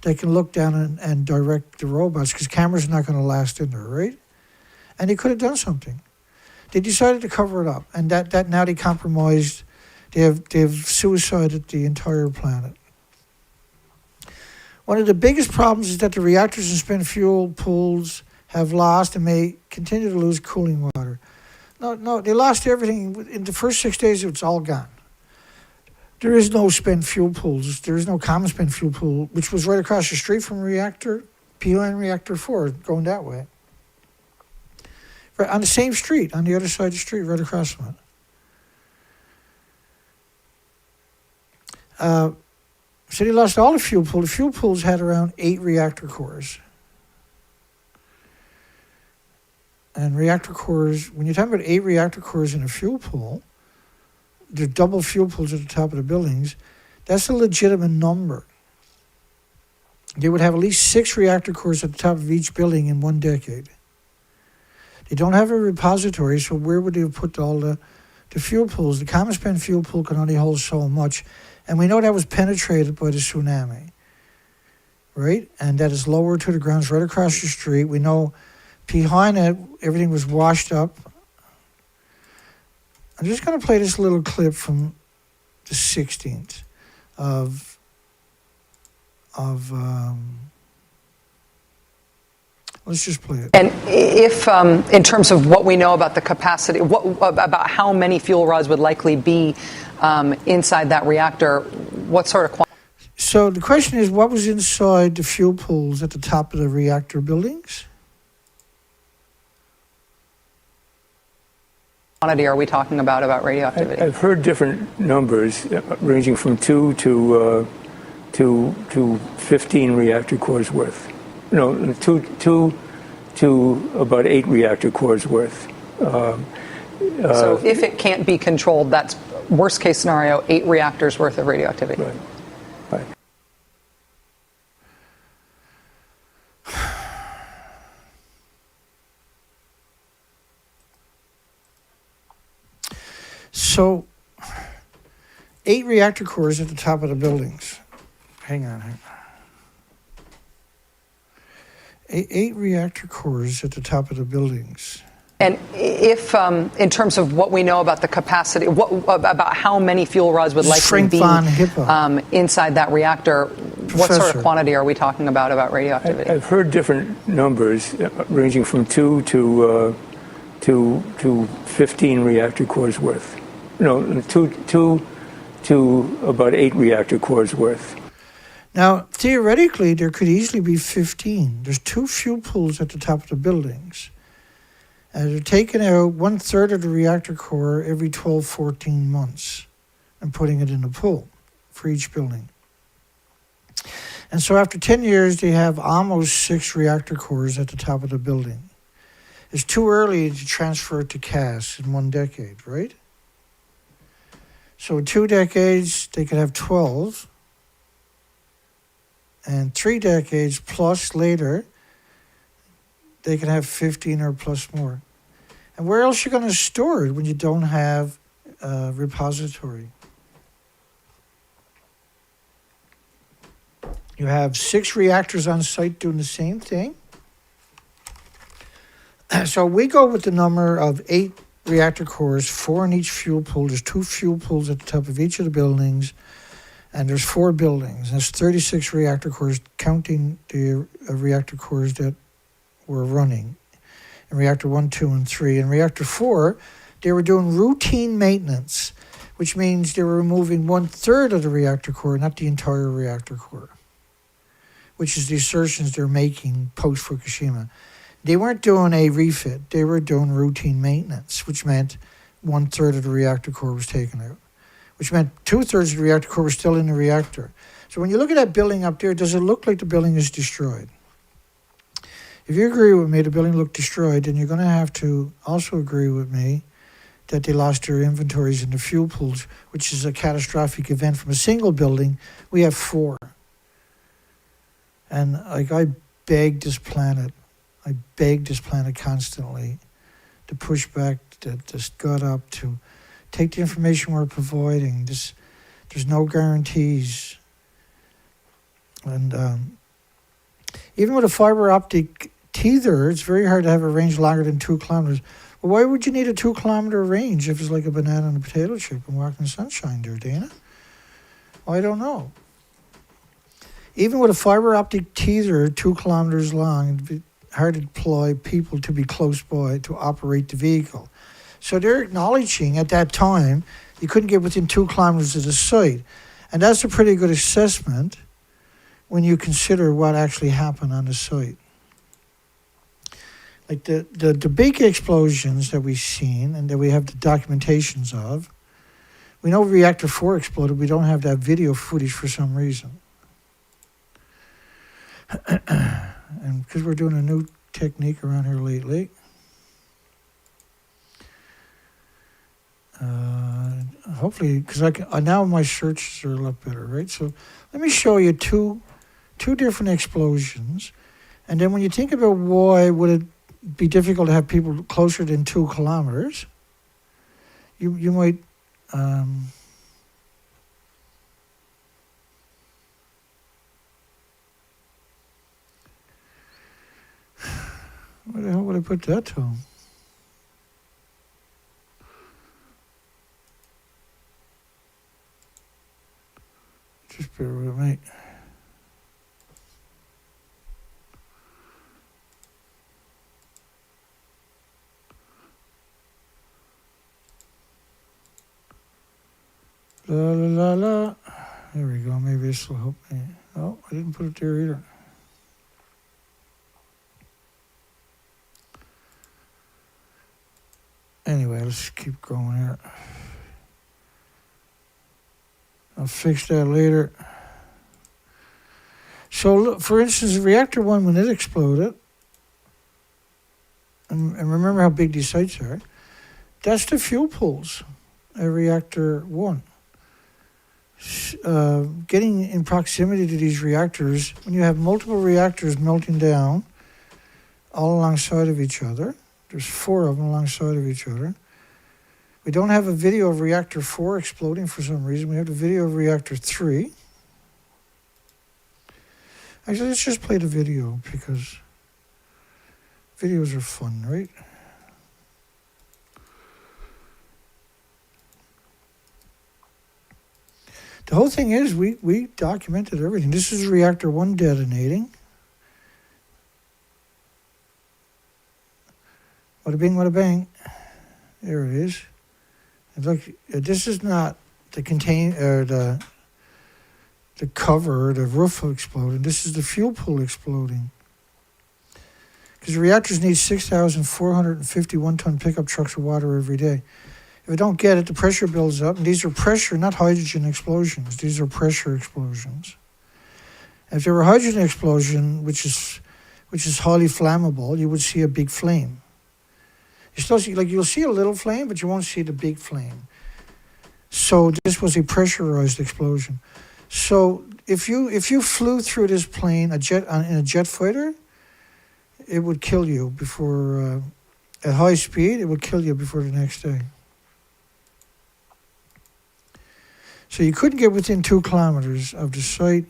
[SPEAKER 2] that can look down and direct the robots, because cameras are not going to last in there, right? And they could have done something. They decided to cover it up, and that now they compromised They've suicided the entire planet. One of the biggest problems is that the reactors and spent fuel pools have lost and may continue to lose cooling water. No, they lost everything. In the first 6 days, it's all gone. There is no spent fuel pools. There is no common spent fuel pool, which was right across the street from reactor, PON reactor 4, going that way. Right on the same street, on the other side of the street, right across from it. So they lost all the fuel pool. The fuel pools had around 8 reactor cores. And reactor cores, when you're talking about 8 reactor cores in a fuel pool, there's double fuel pools at the top of the buildings. That's a legitimate number. They would have at least 6 reactor cores at the top of each building in 1 decade. They don't have a repository, so where would they have put all the fuel pools? The common spent fuel pool can only hold so much. And we know that was penetrated by the tsunami, right? And that is lower to the ground, right across the street. We know behind it, everything was washed up. I'm just going to play this little clip from the 16th of let's just play it.
[SPEAKER 6] And if, in terms of what we know about the capacity, about how many fuel rods would likely be inside that reactor, what sort of
[SPEAKER 2] So the question is, what was inside the fuel pools at the top of the reactor buildings?
[SPEAKER 6] quantity are we talking about radioactivity?
[SPEAKER 7] I've heard different numbers ranging from 2 to 15 reactor cores worth. No, 2 to about 8 reactor cores worth.
[SPEAKER 6] So if it can't be controlled, that's worst case scenario, 8 reactors worth of radioactivity.
[SPEAKER 7] Right. Right.
[SPEAKER 2] So 8 reactor cores at the top of the buildings. Hang on. 8 reactor cores at the top of the buildings.
[SPEAKER 6] And if, in terms of what we know about the capacity, about how many fuel rods would likely be inside that reactor, what sort of quantity are we talking about radioactivity?
[SPEAKER 7] I've heard different numbers ranging from 2 to 15 reactor cores worth. No, 2 to about 8 reactor cores worth.
[SPEAKER 2] Now, theoretically, there could easily be 15. There's 2 fuel pools at the top of the buildings. And they're taking out 1/3 of the reactor core every 12, 14 months and putting it in a pool for each building. And so after 10 years, they have almost 6 reactor cores at the top of the building. It's too early to transfer it to CAS in 1 decade, right? So in 2 decades, they could have 12. And 3 decades plus later, they can have 15 or plus more. And where else are you going to store it when you don't have a repository? You have 6 reactors on site doing the same thing. So we go with the number of 8 reactor cores, 4 in each fuel pool. There's 2 fuel pools at the top of each of the buildings. And there's 4 buildings. That's 36 reactor cores, counting the reactor cores that were running in reactor 1, 2, and 3. In reactor 4, they were doing routine maintenance, which means they were removing 1/3 of the reactor core, not the entire reactor core, which is the assertions they're making post-Fukushima. They weren't doing a refit. They were doing routine maintenance, which meant 1/3 of the reactor core was taken out, which meant 2/3 of the reactor core was still in the reactor. So when you look at that building up there, does it look like the building is destroyed? If you agree with me, the building looked destroyed, then you're going to have to also agree with me that they lost their inventories in the fuel pools, which is a catastrophic event from a single building. We have 4. And I beg this planet constantly to push back, to gut up, to take the information we're providing. There's no guarantees. And even with a fiber optic tether, it's very hard to have a range longer than 2 kilometers. Well, why would you need a 2-kilometer range if it's like a banana and a potato chip and walk in the sunshine there, Dana? Well, I don't know. Even with a fiber optic teether 2 kilometers long, it'd be hard to deploy people to be close by to operate the vehicle. So they're acknowledging at that time you couldn't get within 2 kilometers of the site. And that's a pretty good assessment when you consider what actually happened on the site. Like the big explosions that we've seen and that we have the documentations of, we know reactor 4 exploded. We don't have that video footage for some reason. And because we're doing a new technique around here lately. Hopefully, because now my searches are a lot better, right? So let me show you two different explosions. And then when you think about why would it be difficult to have people closer than 2 kilometers, you might where the hell would I put that to? Just bear with me. La la la la. There we go. Maybe this will help me. Oh, I didn't put it there either. Anyway, let's keep going here. I'll fix that later. So, look, for instance, reactor 1, when it exploded, and remember how big these sites are, that's the fuel pools at reactor 1. Getting in proximity to these reactors, when you have multiple reactors melting down all alongside of each other, there's 4 of them alongside of each other. We don't have a video of reactor 4 exploding for some reason. We have the video of reactor 3. Actually, let's just play the video because videos are fun, right? The whole thing is we documented everything. This is reactor 1 detonating. Wada bing, wada bang. There it is. And look, this is not the the cover, the roof exploding. This is the fuel pool exploding. Because the reactors need 6,450 one-ton pickup trucks of water every day. If we don't get it, the pressure builds up. And these are pressure, not hydrogen explosions. These are pressure explosions. If there were a hydrogen explosion, which is highly flammable, you would see a big flame. You still see, you'll see a little flame, but you won't see the big flame. So this was a pressurized explosion. So if you flew through this plane, in a jet fighter, it would kill you before, at high speed, it would kill you before the next day. So you couldn't get within 2 kilometers of the site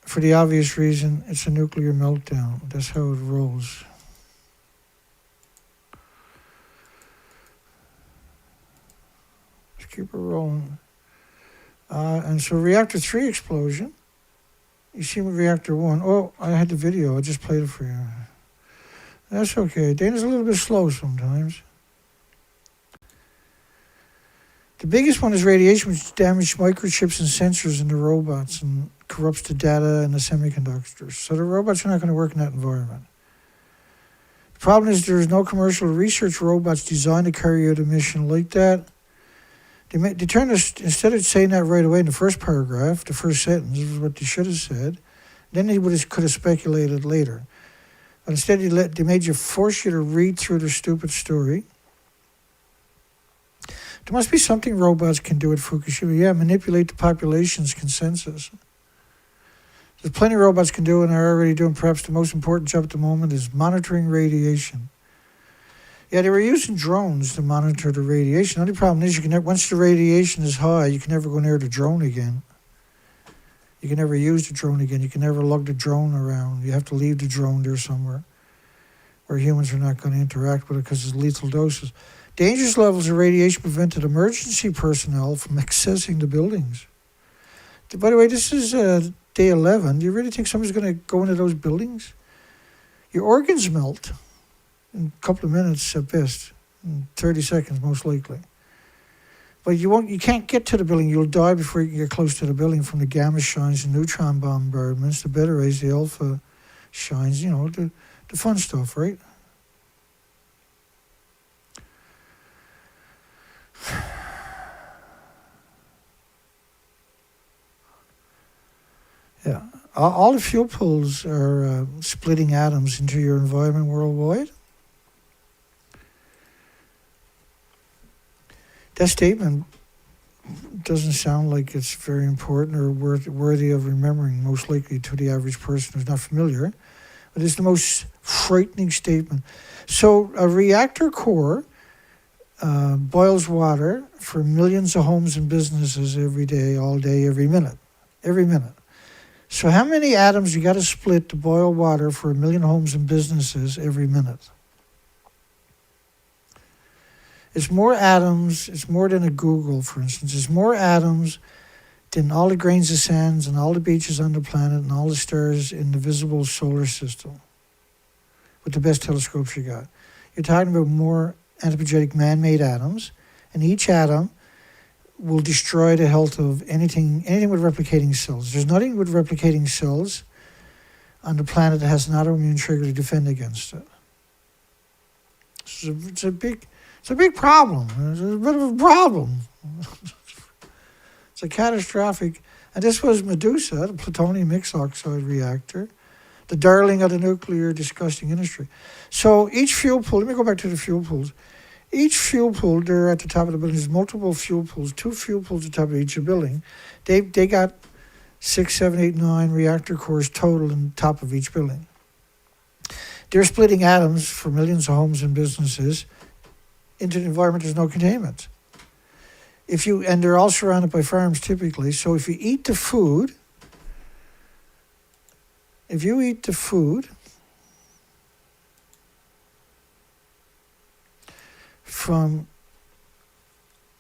[SPEAKER 2] for the obvious reason it's a nuclear meltdown. That's how it rolls. Let's keep it rolling. And so reactor 3 explosion. You see reactor 1. Oh, I had the video. I just played it for you. That's okay. Dana's a little bit slow sometimes. The biggest one is radiation, which damaged microchips and sensors in the robots and corrupts the data and the semiconductors. So the robots are not going to work in that environment. The problem is there is no commercial research robots designed to carry out a mission like that. They turned us, instead of saying that right away in the first paragraph, the first sentence is what they should have said. Then they could have speculated later. But instead they force you to read through the stupid story. There must be something robots can do at Fukushima. Yeah, manipulate the population's consensus. There's plenty of robots can do and are already doing. Perhaps the most important job at the moment is monitoring radiation. Yeah, they were using drones to monitor the radiation. The only problem is once the radiation is high, you can never go near the drone again. You can never use the drone again. You can never lug the drone around. You have to leave the drone there somewhere. where humans are not going to interact with it because it's lethal doses. Dangerous levels of radiation prevented emergency personnel from accessing the buildings. By the way, this is day 11. Do you really think somebody's going to go into those buildings? Your organs melt in a couple of minutes at best, in 30 seconds most likely. But you can't get to the building. You'll die before you can get close to the building from the gamma shines, the neutron bombardments, the beta rays, the alpha shines, the fun stuff, right? Yeah, all the fuel pools are splitting atoms into your environment worldwide. That statement doesn't sound like it's very important or worthy of remembering, most likely to the average person who's not familiar, but it's the most frightening statement. So a reactor core boils water for millions of homes and businesses every day, all day, every minute. So how many atoms you got to split to boil water for 1 million homes and businesses every minute? It's more atoms, it's more than a Google, for instance. It's more atoms than all the grains of sands and all the beaches on the planet and all the stars in the visible solar system with the best telescopes you got. You're talking about more anthropogenic man-made atoms, and each atom will destroy the health of anything with replicating cells. There's nothing with replicating cells on the planet that has an autoimmune trigger to defend against it. It's a big problem. It's a bit of a problem. It's a catastrophic. And this was Medusa, the plutonium mixed oxide reactor, the darling of the nuclear disgusting industry. So each fuel pool, let me go back to the fuel pools. Each fuel pool, they're at the top of the building. There's multiple fuel pools, 2 fuel pools at the top of each building. They got 6, 7, 8, 9 reactor cores total on top of each building. They're splitting atoms for millions of homes and businesses into an environment there's no containment. And they're all surrounded by farms typically. So if you eat the food, from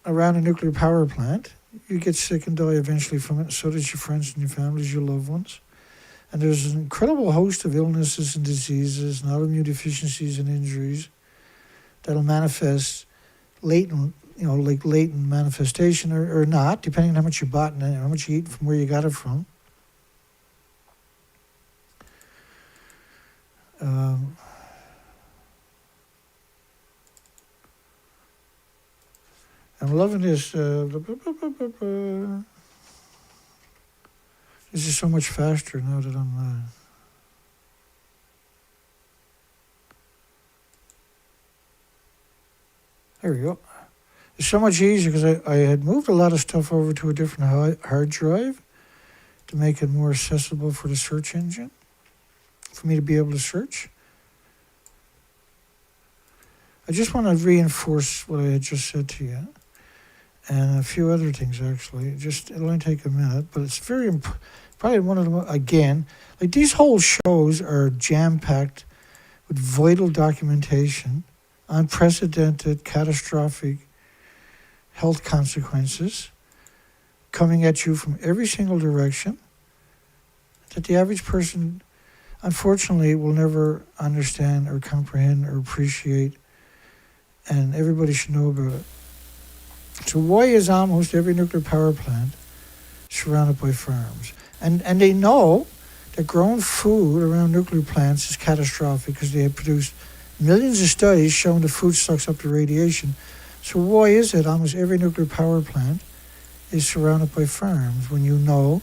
[SPEAKER 2] around a nuclear power plant, you get sick and die eventually from it. So does your friends and your families, your loved ones. And there's an incredible host of illnesses and diseases and autoimmune deficiencies and injuries that'll manifest latent, like latent manifestation or not, depending on how much you bought and how much you eat from where you got it from. I'm loving this. This is so much faster now that I'm... There we go. It's so much easier because I had moved a lot of stuff over to a different hard drive to make it more accessible for the search engine, for me to be able to search. I just want to reinforce what I had just said to you, and a few other things actually. It'll only take a minute, but it's probably one of them, again, like these whole shows are jam-packed with vital documentation, unprecedented, catastrophic health consequences coming at you from every single direction that the average person, unfortunately, will never understand or comprehend or appreciate, and everybody should know about it. So why is almost every nuclear power plant surrounded by farms? And they know that growing food around nuclear plants is catastrophic because they have produced millions of studies showing the food sucks up the radiation. So why is it almost every nuclear power plant is surrounded by farms when you know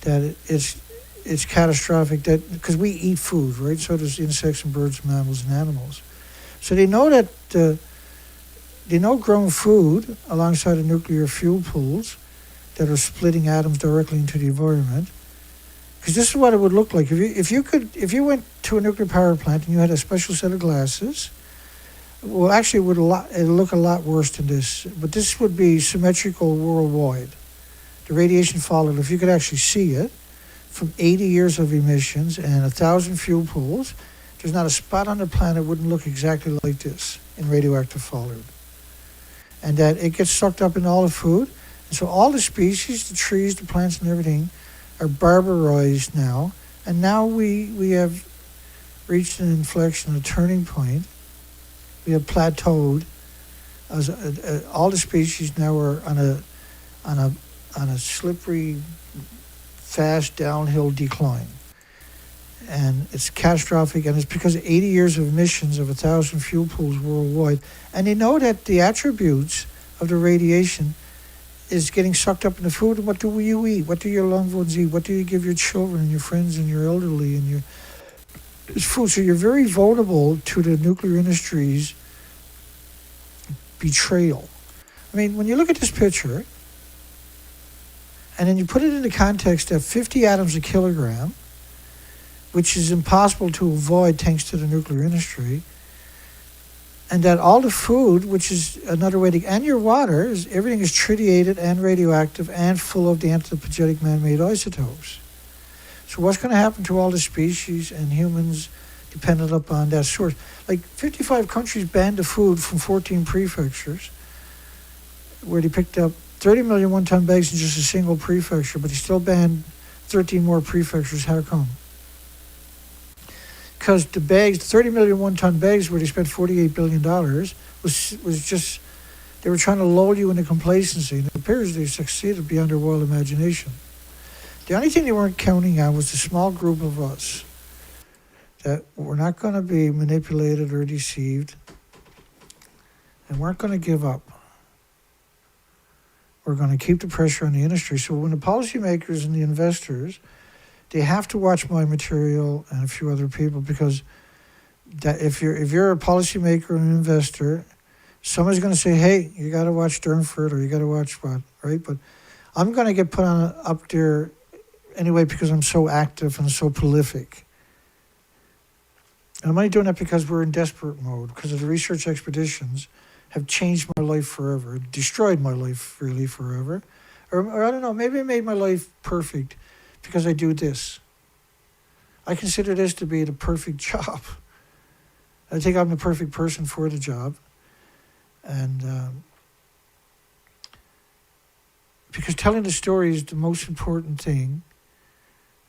[SPEAKER 2] that it's catastrophic, that because we eat food, right? So does insects and birds, mammals, and animals. So they know that they know growing food alongside the nuclear fuel pools that are splitting atoms directly into the environment. Because this is what it would look like if you went to a nuclear power plant and you had a special set of glasses. Well, actually, it'd look a lot worse than this. But this would be symmetrical worldwide. The radiation followed. If you could actually see it, from 80 years of emissions and 1,000 fuel pools, There's not a spot on the planet wouldn't look exactly like this in radioactive fallout. And that it gets sucked up in all the food. And so all the species, the trees, the plants, and everything are barbarized now. And now we have reached an inflection, a turning point. We have plateaued. As all the species now are on a slippery, fast downhill decline. And it's catastrophic, and it's because of 80 years of emissions of 1,000 fuel pools worldwide. And they know that the attributes of the radiation is getting sucked up in the food. And what do you eat? What do your loved ones eat? What do you give your children and your friends and your elderly and your food? So you're very vulnerable to the nuclear industry's betrayal. I mean, when you look at this picture, and then you put it in the context of 50 atoms a kilogram, which is impossible to avoid thanks to the nuclear industry, and that all the food, which is another way to, and your water, everything is tritiated and radioactive and full of the anthropogenic man-made isotopes. So what's going to happen to all the species and humans dependent upon that source? Like 55 countries banned the food from 14 prefectures, where they picked up 30 million one-ton bags in just a single prefecture, but they still banned 13 more prefectures. How come? Because the bags, 30 million one-ton bags where they spent $48 billion, was just, they were trying to lull you into complacency. And it appears they succeeded beyond their wild imagination. The only thing they weren't counting on was the small group of us that were not going to be manipulated or deceived and weren't going to give up. We're going to keep the pressure on the industry. So when the policymakers and the investors, they have to watch my material and a few other people, because that if you're a policymaker and an investor, somebody's going to say, hey, you got to watch Durnford, or you got to watch what, right? But I'm going to get put on up there anyway because I'm so active and so prolific. And I'm only doing that because we're in desperate mode, because of the research expeditions have changed my life forever, destroyed my life really forever. Or I don't know, maybe it made my life perfect because I do this. I consider this to be the perfect job. I think I'm the perfect person for the job. And because telling the story is the most important thing,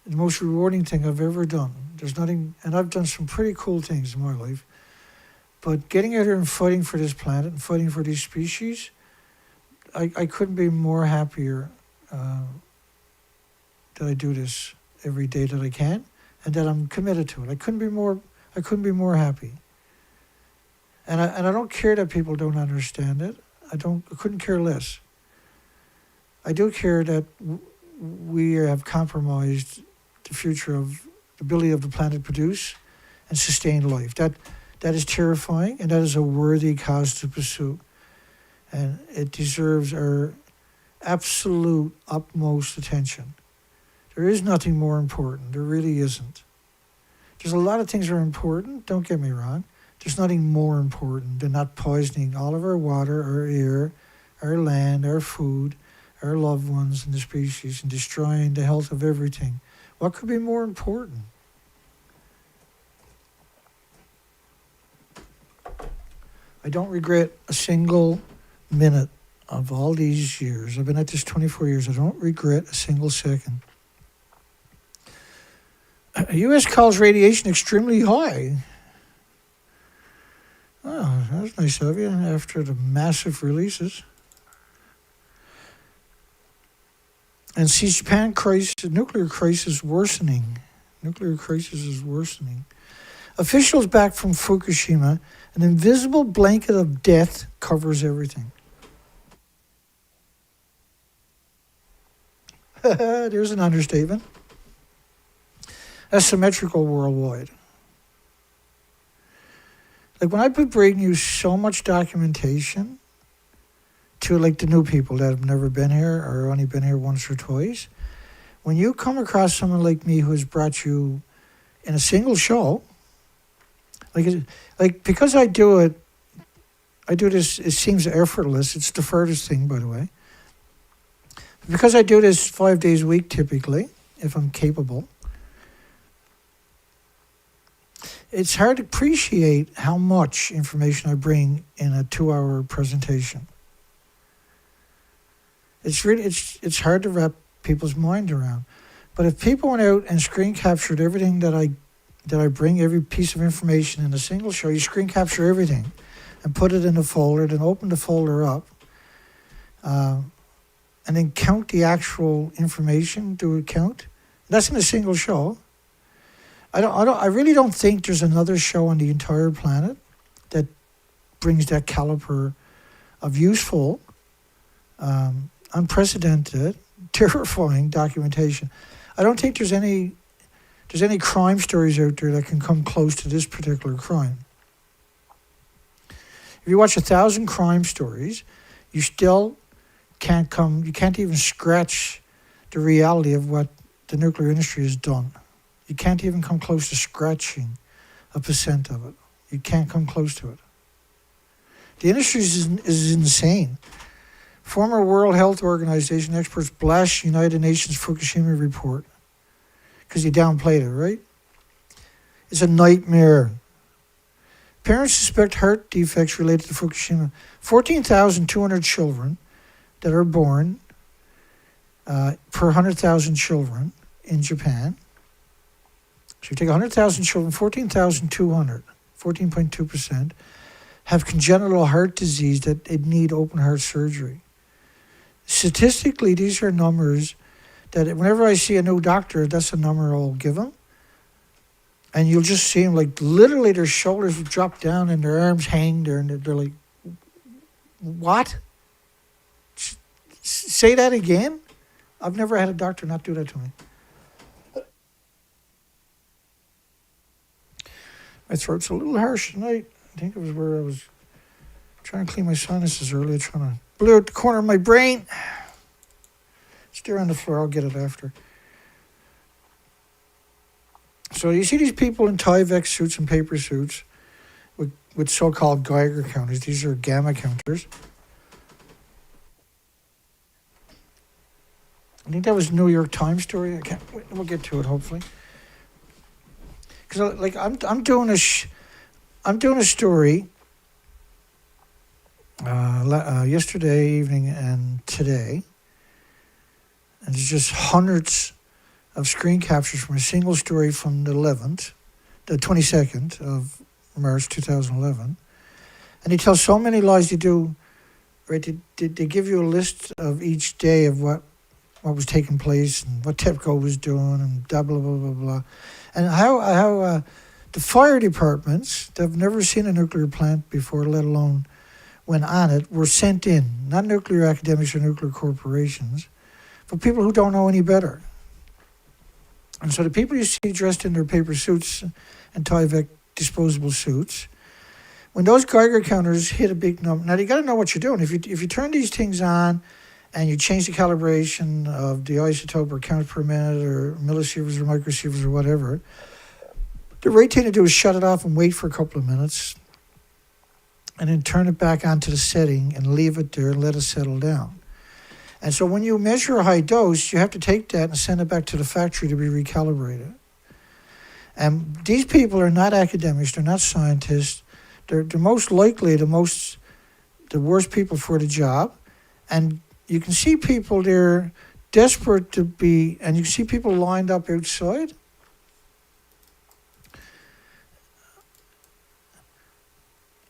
[SPEAKER 2] the most rewarding thing I've ever done. There's nothing, and I've done some pretty cool things in my life, but getting out here and fighting for this planet and fighting for these species, I couldn't be more happier that I do this every day that I can, and that I'm committed to it. I couldn't be more happy. And I don't care that people don't understand it. I couldn't care less. I do care that we have compromised the future of the ability of the planet to produce and sustain life. That is terrifying, and that is a worthy cause to pursue. And it deserves our absolute utmost attention. There is nothing more important. There really isn't. There's a lot of things that are important, don't get me wrong. There's nothing more important than not poisoning all of our water, our air, our land, our food, our loved ones and the species, and destroying the health of everything. What could be more important? I don't regret a single minute of all these years. I've been at this 24 years. I don't regret a single second. The U.S. calls radiation extremely high. Oh, that's nice of you after the massive releases. And sees Japan crisis, nuclear crisis worsening. Nuclear crisis is worsening. Officials back from Fukushima, an invisible blanket of death covers everything. There's an understatement. Asymmetrical worldwide. Like when I bring you so much documentation to like the new people that have never been here or only been here once or twice, when you come across someone like me who has brought you in a single show, like because I do this, it seems effortless. It's the furthest thing, by the way. Because I do this 5 days a week typically, if I'm capable, it's hard to appreciate how much information I bring in a 2-hour presentation. It's hard to wrap people's mind around. But if people went out and screen captured everything that I bring, every piece of information in a single show, you screen capture everything and put it in a folder, then open the folder up, and then count the actual information, do a count. That's in a single show. I really don't think there's another show on the entire planet that brings that caliber of useful, unprecedented, terrifying documentation. I don't think there's any crime stories out there that can come close to this particular crime. If you watch 1,000 crime stories, you still you can't even scratch the reality of what the nuclear industry has done. You can't even come close to scratching a % of it. You can't come close to it. The industry is insane. Former World Health Organization experts blast United Nations Fukushima report because he downplayed it, right? It's a nightmare. Parents suspect heart defects related to Fukushima. 14,200 children that are born per 100,000 children in Japan. So you take 100,000 children, 14,200, 14.2%, have congenital heart disease that they need open heart surgery. Statistically, these are numbers that whenever I see a new doctor, that's a number I'll give them. And you'll just see them, like, literally their shoulders will drop down and their arms hang there, and they're like, what? Say that again? I've never had a doctor not do that to me. My throat's a little harsh tonight. I think it was where I was trying to clean my sinuses earlier, trying to blew out the corner of my brain. It's there on the floor. I'll get it after. So you see these people in Tyvek suits and paper suits with so-called Geiger counters. These are gamma counters. I think that was a New York Times story. We'll get to it hopefully. Because like I'm doing a story yesterday evening and today, and it's just hundreds of screen captures from a single story from the 22nd of March 2011, and he tells so many lies. They do, right? They give you a list of each day of what was taking place and what TEPCO was doing and blah blah blah blah blah. And how the fire departments that have never seen a nuclear plant before, let alone went on it, were sent in. Not nuclear academics or nuclear corporations, but people who don't know any better. And so the people you see dressed in their paper suits and Tyvek disposable suits, when those Geiger counters hit a big number, now you got to know what you're doing. If you turn these things on and you change the calibration of the isotope or count per minute or millisieverts or microsieverts or whatever, the right thing to do is shut it off and wait for a couple of minutes and then turn it back onto the setting and leave it there and let it settle down. And so when you measure a high dose, you have to take that and send it back to the factory to be recalibrated. And these people are not academics, they're not scientists, they're most likely the worst people for the job. And you can see people there desperate to be, and you can see people lined up outside.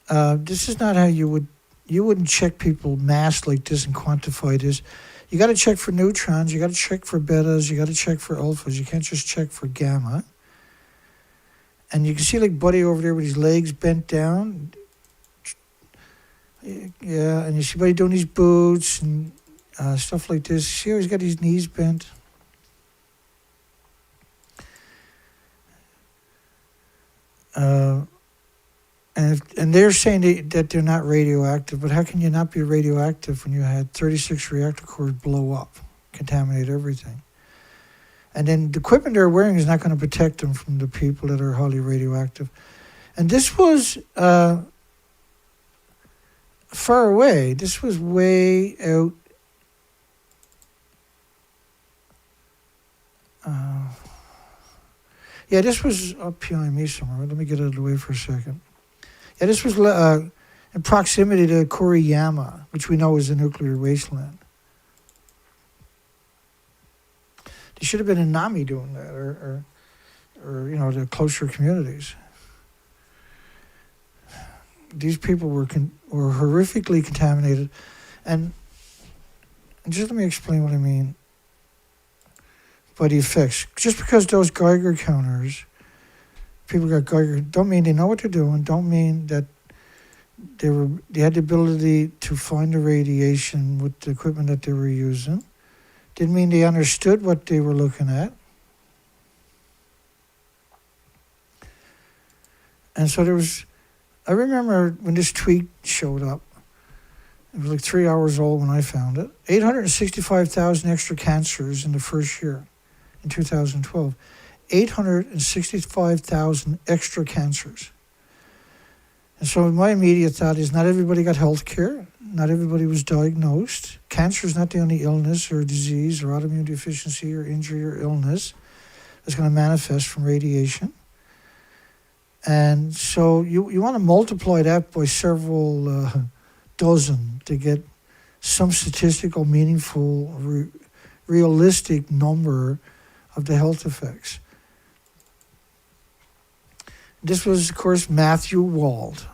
[SPEAKER 2] This is not how you wouldn't check people mass like this and quantify this. You got to check for neutrons, you got to check for betas, you got to check for alphas. You can't just check for gamma. And you can see like Buddy over there with his legs bent down. Yeah, and you see Buddy doing his boots and stuff like this. See how he's got his knees bent? And they're saying that they're not radioactive, but how can you not be radioactive when you had 36 reactor cores blow up, contaminate everything? And then the equipment they're wearing is not going to protect them from the people that are highly radioactive. And this was far away. This was way out. Yeah, this was up behind me somewhere. Let me get out of the way for a second. Yeah, this was in proximity to Koriyama, which we know is a nuclear wasteland. They should have been in Nami doing that, or the closer communities. These people were horrifically contaminated, and just let me explain what I mean by the effects. Just because those Geiger counters, people got Geiger, don't mean they know what they're doing. Don't mean that they had the ability to find the radiation with the equipment that they were using. Didn't mean they understood what they were looking at. And so I remember when this tweet showed up, it was like 3 hours old when I found it. 865,000 extra cancers in the first year, in 2012. 865,000 extra cancers. And so my immediate thought is not everybody got health care. Not everybody was diagnosed. Cancer is not the only illness or disease or autoimmune deficiency or injury or illness that's going to manifest from radiation. And so you want to multiply that by several dozen to get some statistical, meaningful, realistic number of the health effects. This was, of course, Matthew Wald,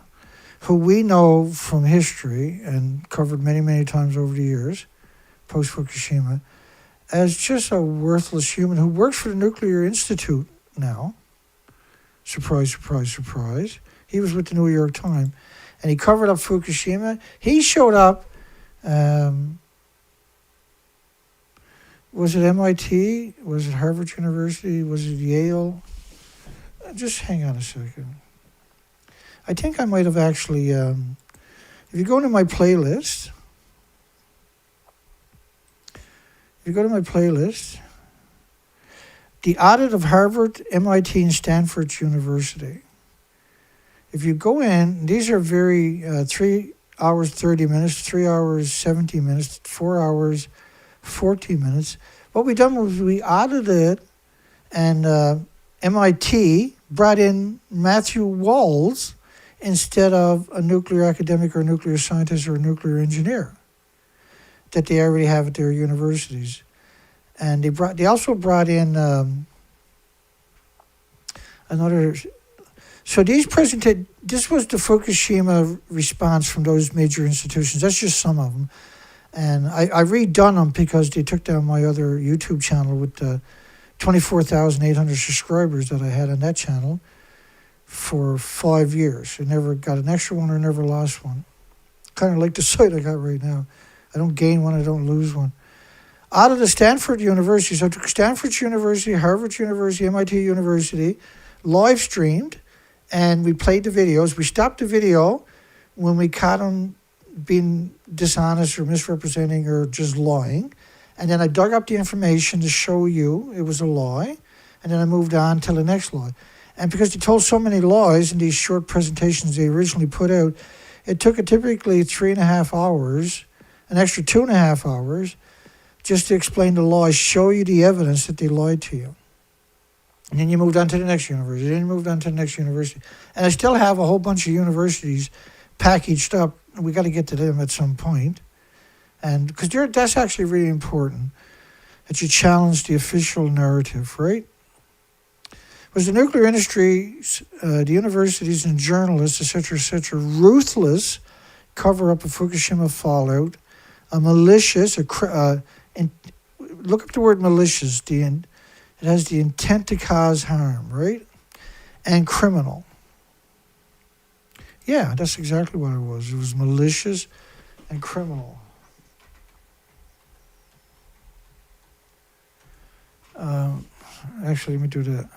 [SPEAKER 2] who we know from history and covered many, many times over the years, post-Fukushima, as just a worthless human who works for the Nuclear Institute now. Surprise, surprise, surprise. He was with the New York Times, and he covered up Fukushima. He showed up, was it MIT? Was it Harvard University? Was it Yale? Just hang on a second. I think I might have actually, if you go to my playlist, the audit of Harvard, MIT, and Stanford University. If you go in, these are very 3 hours 30 minutes, 3 hours 70 minutes, 4 hours 40 minutes. What we done was we audited it, and MIT brought in Matthew Walls instead of a nuclear academic or a nuclear scientist or a nuclear engineer that they already have at their universities. And they also brought in another. So this was the Fukushima response from those major institutions. That's just some of them. And I redone them because they took down my other YouTube channel with the 24,800 subscribers that I had on that channel for 5 years. I never got an extra one or never lost one. Kind of like the site I got right now. I don't gain one, I don't lose one. Out of the Stanford University, so I took Stanford University, Harvard University, MIT University, live streamed, and we played the videos. We stopped the video when we caught them being dishonest or misrepresenting or just lying. And then I dug up the information to show you it was a lie. And then I moved on to the next lie. And because they told so many lies in these short presentations they originally put out, it took typically 3.5 hours, an extra 2.5 hours, just to explain the lies, show you the evidence that they lied to you. And then you moved on to the next university, then you moved on to the next university. And I still have a whole bunch of universities packaged up. We got to get to them at some point. And because that's actually really important, that you challenge the official narrative, right? Was the nuclear industries, the universities and journalists, et cetera, ruthless cover-up of Fukushima fallout, a malicious, look up the word malicious, it has the intent to cause harm, right? And criminal. Yeah, that's exactly what it was. It was malicious and criminal. Actually, let me do that.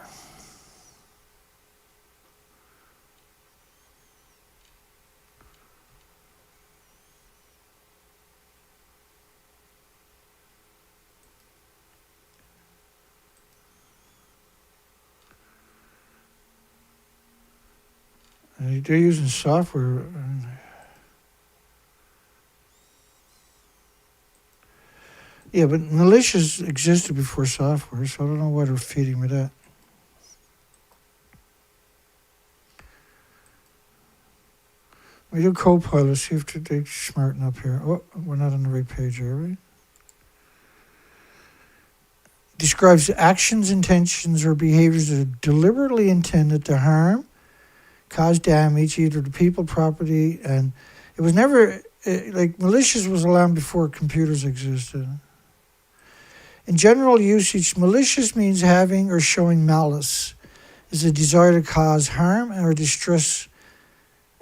[SPEAKER 2] They're using software. Yeah, but malicious existed before software, so I don't know why they're feeding me that. We do Copilot, see if they smarten up here. Oh, we're not on the right page, are we? Describes actions, intentions, or behaviors that are deliberately intended to harm, cause damage, either to people, property, and it was never, malicious was allowed before computers existed. In general usage, malicious means having or showing malice, is a desire to cause harm or distress,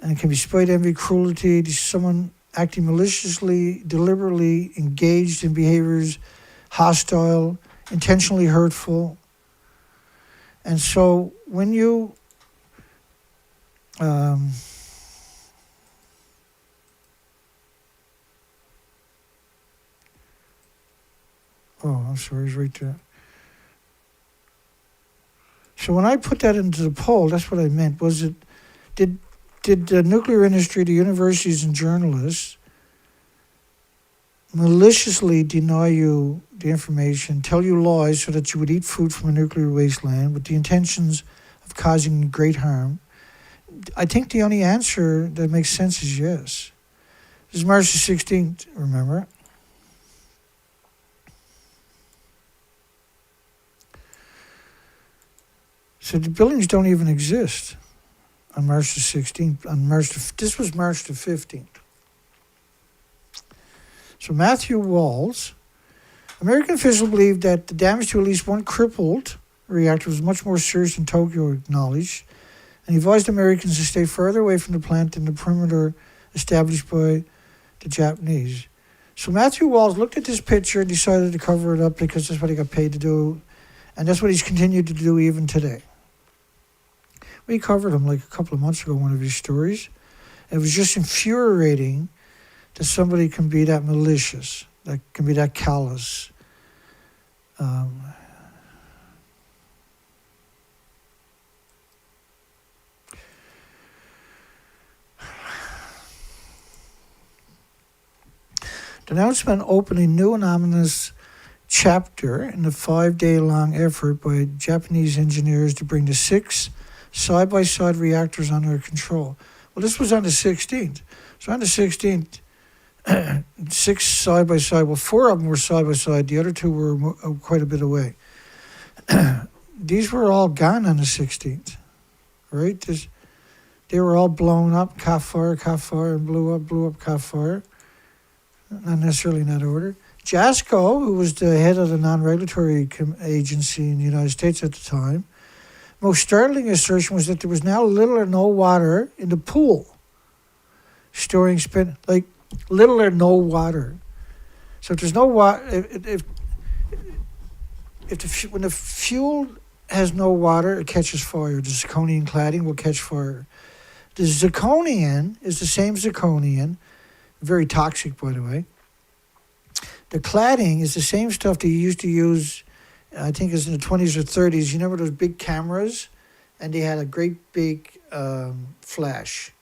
[SPEAKER 2] and it can be spite, envy, cruelty, someone acting maliciously, deliberately engaged in behaviors hostile, intentionally hurtful. And so when you I'm sorry, it's right there. So when I put that into the poll, that's what I meant. Was it, did the nuclear industry, the universities and journalists maliciously deny you the information, tell you lies so that you would eat food from a nuclear wasteland with the intentions of causing great harm? I think the only answer that makes sense is yes. This is March the 16th, remember? So the buildings don't even exist on March the 16th. This was March the 15th. So Matthew Walls, American officials believed that the damage to at least one crippled reactor was much more serious than Tokyo acknowledged, and he advised Americans to stay further away from the plant than the perimeter established by the Japanese. So Matthew Walls looked at this picture and decided to cover it up because that's what he got paid to do, and that's what he's continued to do even today. We covered him like a couple of months ago, one of his stories. It was just infuriating that somebody can be that malicious, that can be that callous. The announcement opening new anonymous chapter in the 5-day-long effort by Japanese engineers to bring the 6 side-by-side reactors under control. Well, this was on the 16th. So on the 16th, 6 side-by-side, well, 4 of them were side-by-side. The other 2 were quite a bit away. These were all gone on the 16th, right? They were all blown up, caught fire, and blew up, caught fire. Not necessarily in that order. JASCO, who was the head of the non-regulatory agency in the United States at the time, most startling assertion was that there was now little or no water in the pool, storing spent like little or no water. So if there's no water, when the fuel has no water, it catches fire. The zirconium cladding will catch fire. The zirconium is the same zirconium, very toxic, by the way. The cladding is the same stuff that you used to use, I think it was in the 20s or 30s. You remember those big cameras? And they had a great big flash.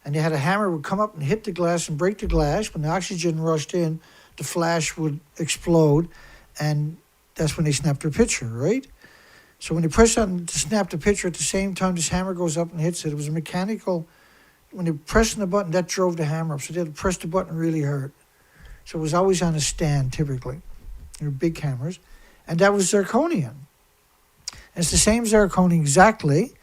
[SPEAKER 2] And they had a hammer would come up and hit the glass and break the glass. When the oxygen rushed in, the flash would explode. And that's when they snapped their picture, right? So when they press on to snap the picture at the same time, this hammer goes up and hits it. It was a mechanical, when they were pressing the button, that drove the hammer up. So they had to press the button really hard. So it was always on a stand, typically. They were big cameras. And that was zirconium. And it's the same zirconium exactly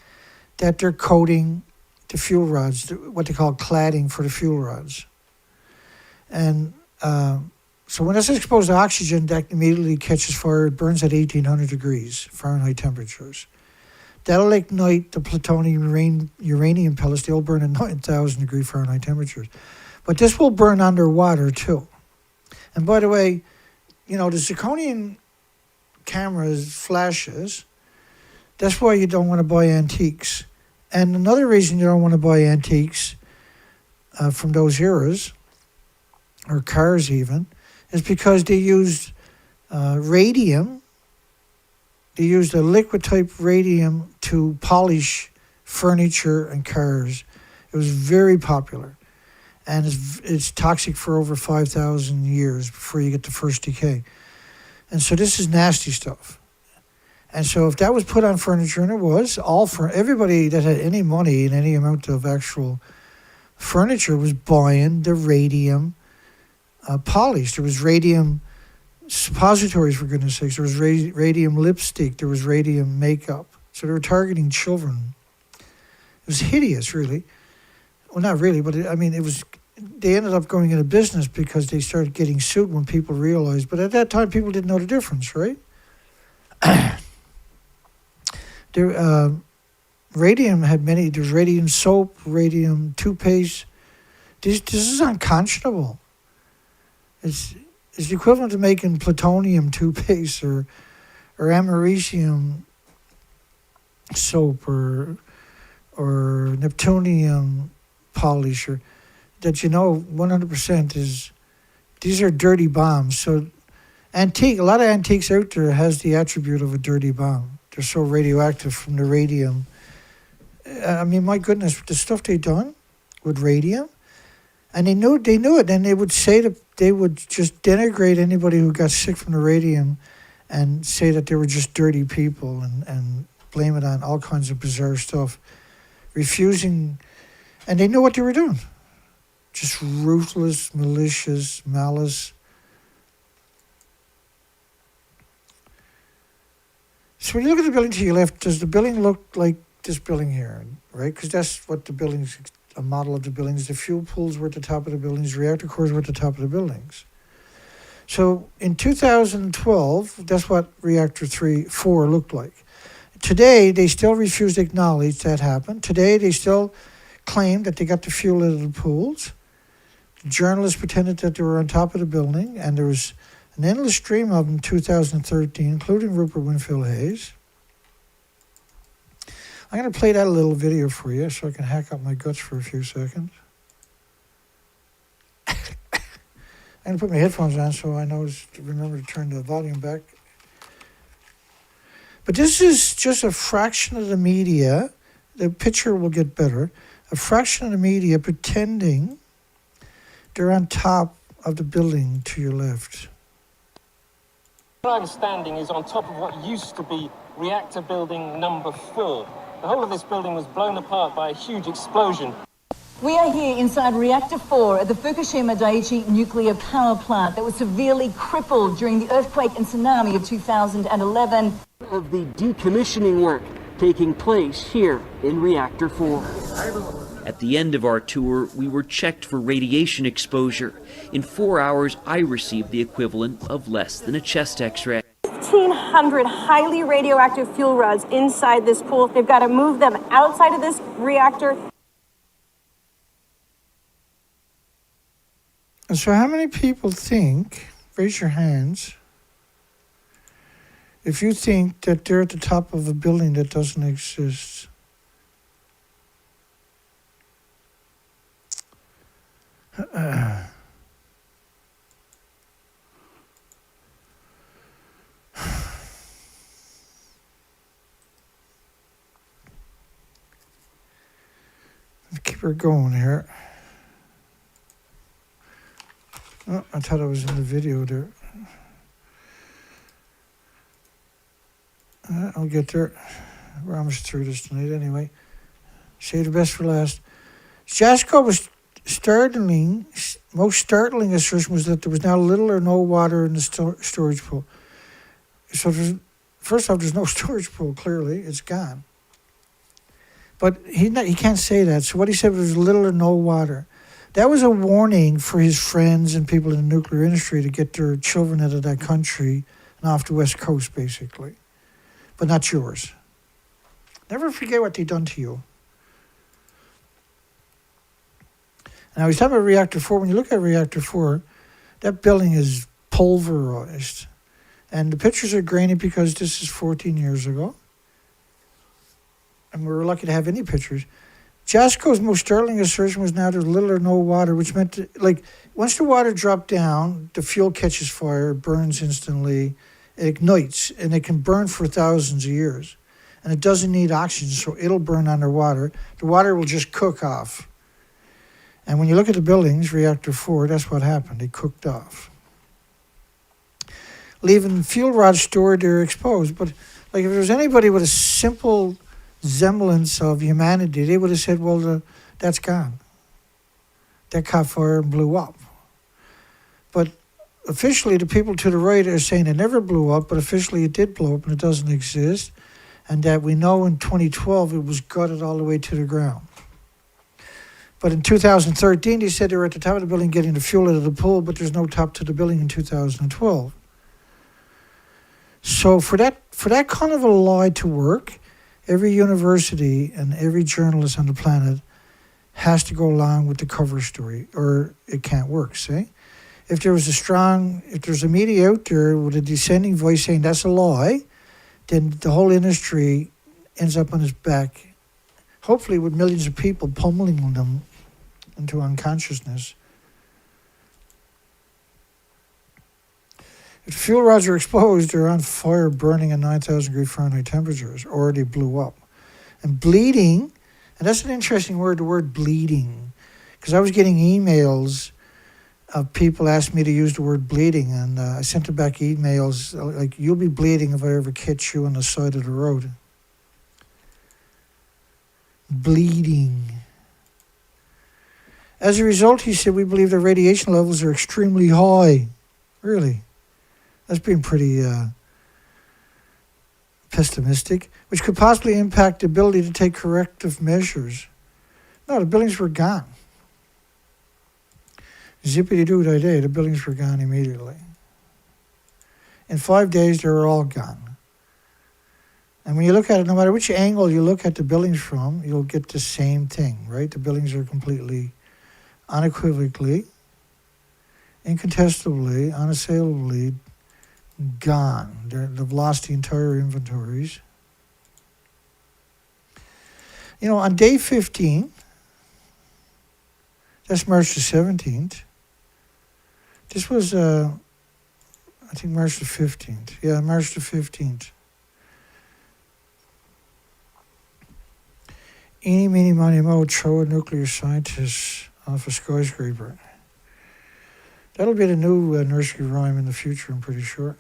[SPEAKER 2] that they're coating the fuel rods, what they call cladding for the fuel rods. And so when it's exposed to oxygen, that immediately catches fire. It burns at 1,800 degrees Fahrenheit temperatures. That'll ignite the plutonium uranium pellets. They'll burn at 9,000 degree Fahrenheit temperatures. But this will burn underwater too. And by the way, the zirconium cameras, flashes, that's why you don't want to buy antiques. And another reason you don't want to buy antiques from those eras, or cars even, is because they used radium. They used a liquid type radium to polish furniture and cars. It was very popular. And it's toxic for over 5,000 years before you get the first decay. And so this is nasty stuff. And so if that was put on furniture, and it was, everybody that had any money and any amount of actual furniture was buying the radium polish. There was radium suppositories, for goodness sakes. There was radium lipstick. There was radium makeup. So they were targeting children. It was hideous, really. Well, not really, but it was. They ended up going into business because they started getting sued when people realized. But at that time, people didn't know the difference, right? Radium had many. There's radium soap, radium toothpaste. This is unconscionable. It's the equivalent to making plutonium toothpaste or americium soap or neptunium polish, or that 100% is. These are dirty bombs. So a lot of antiques out there has the attribute of a dirty bomb. They're so radioactive from the radium. My goodness, the stuff they done with radium, and they knew it, and they would say that they would just denigrate anybody who got sick from the radium and say that they were just dirty people and blame it on all kinds of bizarre stuff, refusing, and they knew what they were doing. Just ruthless, malicious, malice. So when you look at the building to your left, does the building look like this building here, right? Because that's what the buildings, a model of the buildings. The fuel pools were at the top of the buildings. Reactor cores were at the top of the buildings. So in 2012, that's what reactor 4 looked like. Today, they still refuse to acknowledge that happened. Today, they still claim that they got the fuel out of the pools. The journalists pretended that they were on top of the building, and there was an endless stream of them in 2013, including Rupert Winfield Hayes. I'm going to play that little video for you so I can hack up my guts for a few seconds. I'm going to put my headphones on so I know to remember to turn the volume back. But this is just a fraction of the media. The picture will get better. A fraction of the media pretending they're on top of the building to your left.
[SPEAKER 8] Where I'm standing is on top of what used to be reactor building number 4. The whole of this building was blown apart by a huge explosion.
[SPEAKER 9] We are here inside Reactor 4 at the Fukushima Daiichi nuclear power plant that was severely crippled during the earthquake and tsunami of 2011.
[SPEAKER 10] Of the decommissioning work taking place here in Reactor 4.
[SPEAKER 11] At the end of our tour, we were checked for radiation exposure. In 4 hours, I received the equivalent of less than a chest X-ray.
[SPEAKER 12] 1,500 highly radioactive fuel rods inside this pool. They've got to move them outside of this reactor.
[SPEAKER 2] And so how many people think, raise your hands, if you think that they're at the top of a building that doesn't exist? Keep her going here. Oh, I thought I was in the video there. I'll get there. We're almost through this tonight anyway. Save the best for last. Jasko was most startling assertion was that there was now little or no water in the storage pool. So first off, there's no storage pool, clearly. It's gone. But he can't say that. So what he said was little or no water. That was a warning for his friends and people in the nuclear industry to get their children out of that country and off the West Coast, basically. But not yours. Never forget what they done to you. Now, he's talking about Reactor 4. When you look at Reactor 4, that building is pulverized. And the pictures are grainy because this is 14 years ago. And we were lucky to have any pictures. Jasko's most startling assertion was now there's little or no water, which meant, once the water dropped down, the fuel catches fire, burns instantly, it ignites, and it can burn for thousands of years. And it doesn't need oxygen, so it'll burn underwater. The water will just cook off. And when you look at the buildings, Reactor 4, that's what happened. They cooked off. Leaving fuel rods stored there exposed. But if there was anybody with a simple semblance of humanity, they would have said, well, that's gone. that caught fire and blew up. But officially, the people to the right are saying it never blew up, but officially it did blow up and it doesn't exist. And that we know in 2012 it was gutted all the way to the ground. But in 2013, they said they were at the top of the building getting the fuel out of the pool, but there's no top to the building in 2012. So for that kind of a lie to work, every university and every journalist on the planet has to go along with the cover story, or it can't work, see? If there's a media out there with a dissenting voice saying that's a lie, then the whole industry ends up on its back, hopefully with millions of people pummeling them into unconsciousness. If the fuel rods are exposed, they're on fire, burning at 9,000 degree Fahrenheit temperatures, or they blew up. And bleeding, and that's an interesting word, the word bleeding, because I was getting emails of people asking me to use the word bleeding, and I sent them back emails like, you'll be bleeding if I ever catch you on the side of the road. Bleeding. As a result, he said, we believe the radiation levels are extremely high. Really? That's being pretty pessimistic, which could possibly impact the ability to take corrective measures. No, the buildings were gone. Zippity-doo-dah-day, the buildings were gone immediately. In 5 days, they were all gone. And when you look at it, no matter which angle you look at the buildings from, you'll get the same thing, right? The buildings are completely, unequivocally, incontestably, unassailably gone. They've lost the entire inventories. You know, on day 15, that's March the 17th. This was, I think, March the 15th. Yeah, March the 15th. Eeny, meeny, miny, moe, throw a nuclear scientist off a skyscraper. That'll be the new nursery rhyme in the future, I'm pretty sure.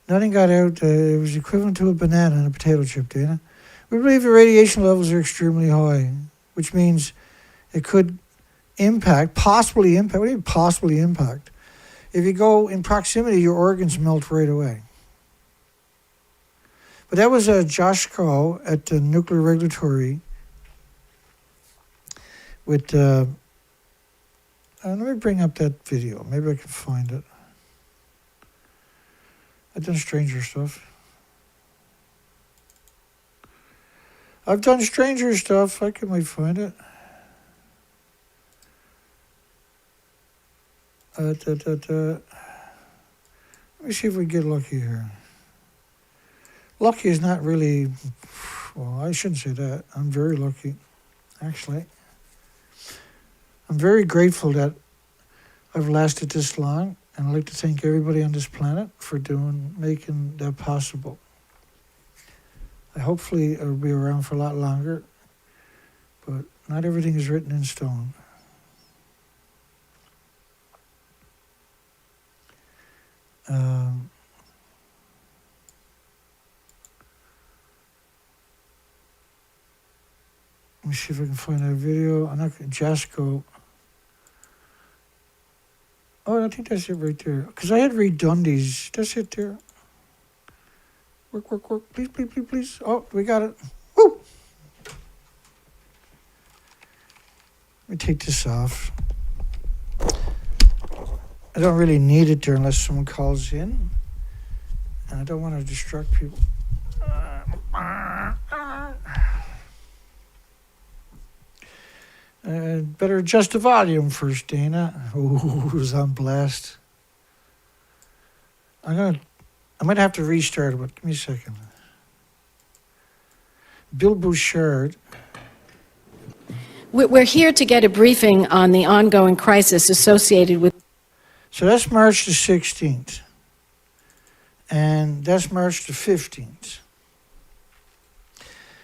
[SPEAKER 2] Nothing got out. It was equivalent to a banana and a potato chip, Dana. We believe the radiation levels are extremely high, which means it could possibly impact. What do you mean possibly impact? If you go in proximity, your organs melt right away. But that was Josh Kow at the Nuclear Regulatory with, let me bring up that video. Maybe I can find it. I've done stranger stuff. I might find it. Let me see if we get lucky here. Lucky is not really, well, I shouldn't say that. I'm very lucky, actually. I'm very grateful that I've lasted this long, and I'd like to thank everybody on this planet for making that possible. Hopefully I'll be around for a lot longer, but not everything is written in stone. Let me see if I can find that video. I'm not going to Jasco. Oh, I think that's it right there. Because I had redone these. That's it there. Work. Please. Oh, we got it. Woo! Let me take this off. I don't really need it there unless someone calls in. And I don't want to distract people. Better adjust the volume first, Dana. Ooh, it was on blast. I might have to restart it, but give me a second. Bill Bouchard.
[SPEAKER 13] We're here to get a briefing on the ongoing crisis associated with...
[SPEAKER 2] So that's March the 16th. And that's March the 15th.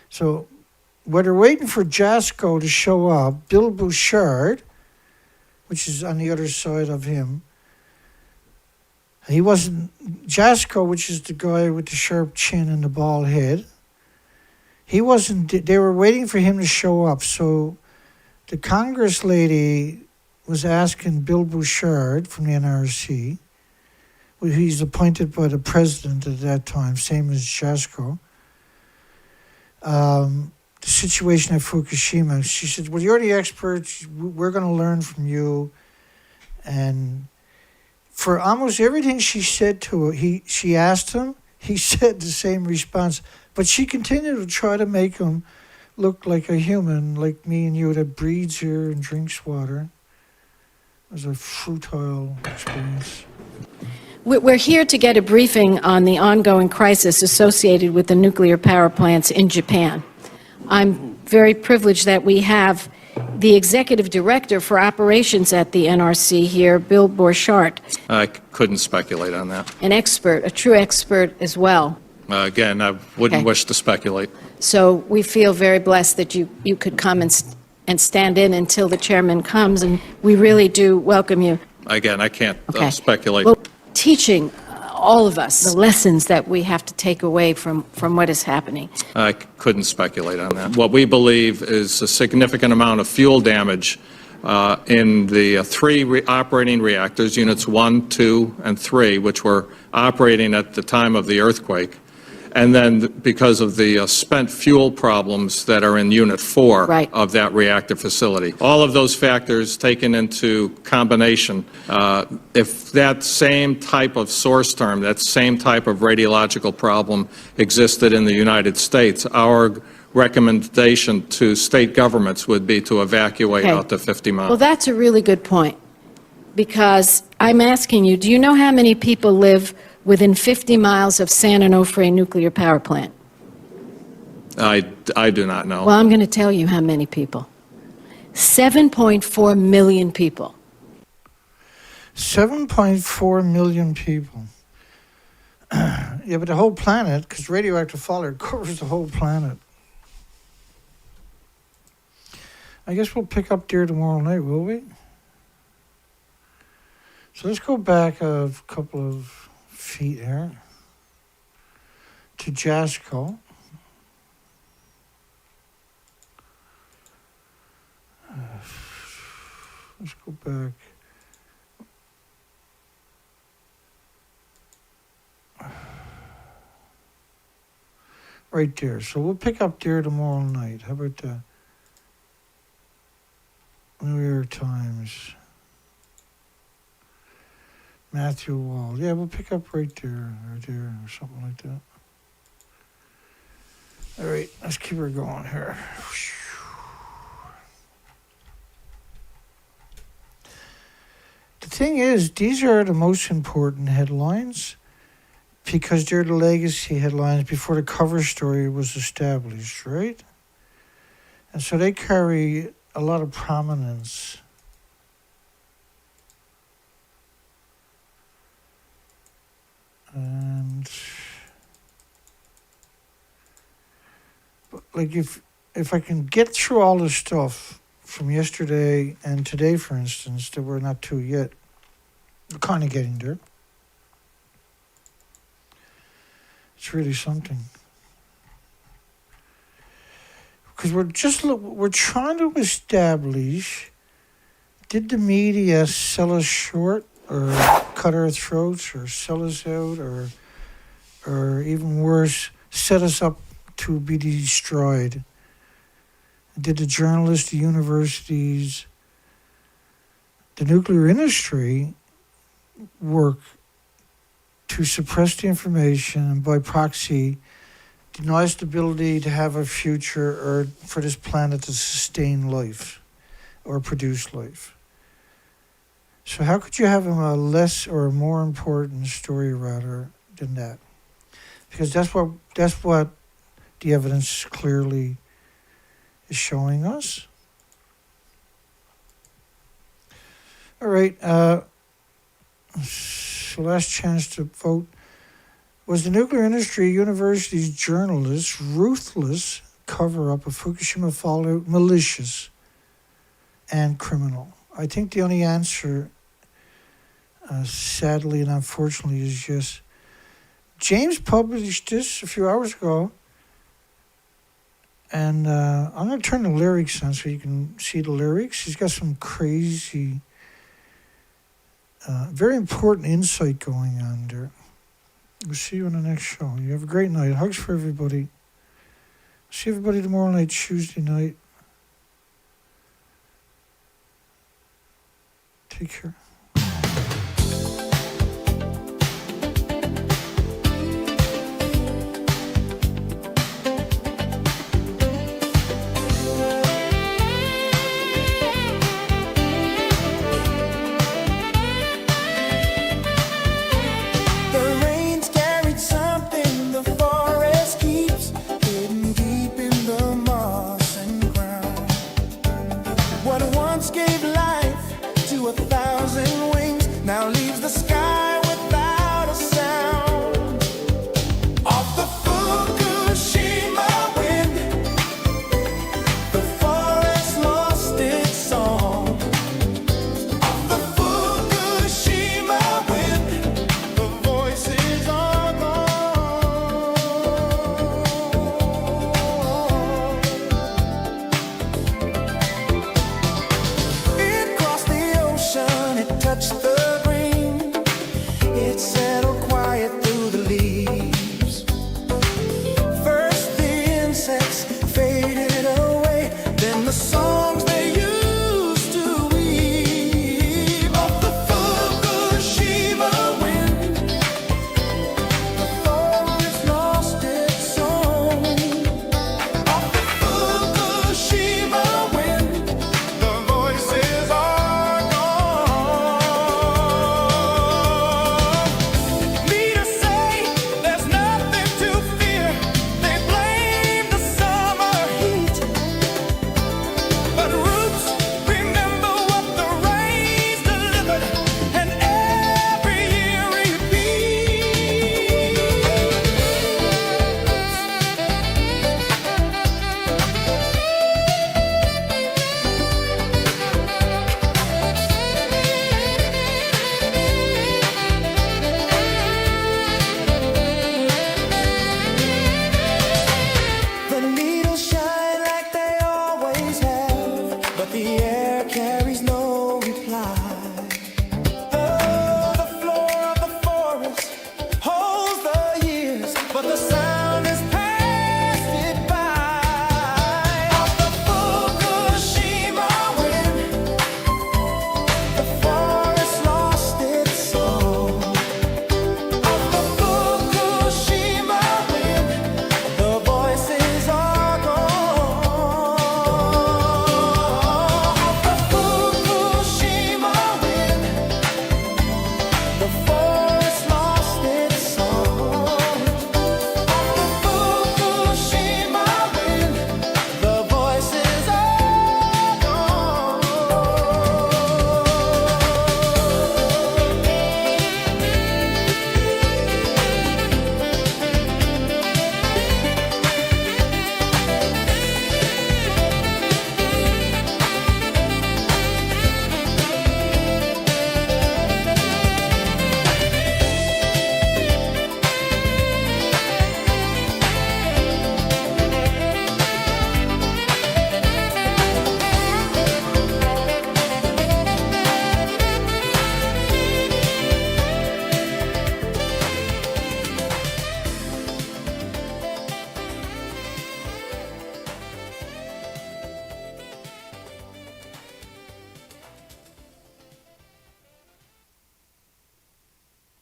[SPEAKER 2] So while they're waiting for Jasko to show up, Bill Bouchard, which is on the other side of him, he wasn't... Jasko, which is the guy with the sharp chin and the bald head, he wasn't... They were waiting for him to show up, so the Congress lady was asking Bill Bouchard from the NRC, he's appointed by the president at that time, same as Jasko, the situation at Fukushima. She said, well, you're the experts. We're going to learn from you. And for almost everything she said to her, she asked him, he said the same response. But she continued to try to make him look like a human, like me and you, that breathes here and drinks water. It was a futile experience.
[SPEAKER 13] We're here to get a briefing on the ongoing crisis associated with the nuclear power plants in Japan. I'm very privileged that we have the executive director for operations at the NRC here, Bill Borchardt.
[SPEAKER 14] I couldn't speculate on that.
[SPEAKER 13] An expert, a true expert as well.
[SPEAKER 14] Again, I wouldn't wish to speculate.
[SPEAKER 13] So we feel very blessed that you could come and stand in until the chairman comes, and we really do welcome you.
[SPEAKER 14] Again, I can't speculate.
[SPEAKER 13] Well, teaching all of us the lessons that we have to take away from what is happening.
[SPEAKER 14] I couldn't speculate on that. What we believe is a significant amount of fuel damage in the three operating reactors, units 1, 2, and 3, which were operating at the time of the earthquake. And then because of the spent fuel problems that are in Unit 4 of that reactor facility. All of those factors taken into combination, if that same type of source term, that same type of radiological problem existed in the United States, our recommendation to state governments would be to evacuate out to 50 miles.
[SPEAKER 13] Well, that's a really good point, because I'm asking you, do you know how many people live within 50 miles of San Onofre nuclear power plant?
[SPEAKER 14] I do not know.
[SPEAKER 13] Well, I'm going to tell you how many people. 7.4 million people.
[SPEAKER 2] 7.4 million people. Yeah, but the whole planet, because radioactive fallout covers the whole planet. I guess we'll pick up there tomorrow night, will we? So let's go back a couple of feet here to Jasko. Let's go back. Right there. So we'll pick up there tomorrow night. How about that? New York Times. Matthew Wall. Yeah, we'll pick up right there, or something like that. All right, let's keep her going here. The thing is, these are the most important headlines because they're the legacy headlines before the cover story was established, right? And so they carry a lot of prominence. And like if I can get through all the stuff from yesterday and today, for instance, that we're not to yet, we're kind of getting there. It's really something. Because we're trying to establish, did the media sell us short, or cut our throats, or sell us out, or even worse, set us up to be destroyed? Did the journalists, the universities, the nuclear industry work to suppress the information and by proxy deny us the ability to have a future or for this planet to sustain life or produce life? So how could you have a less or a more important story rather than that? Because that's what the evidence clearly is showing us. All right. So last chance to vote. Was the nuclear industry, universities, journalists, ruthless cover-up of Fukushima fallout malicious and criminal? I think the only answer, sadly and unfortunately, is yes. James published this a few hours ago. And I'm going to turn the lyrics on so you can see the lyrics. He's got some crazy, very important insight going on there. We'll see you on the next show. You have a great night. Hugs for everybody. See everybody tomorrow night, Tuesday night. Take care.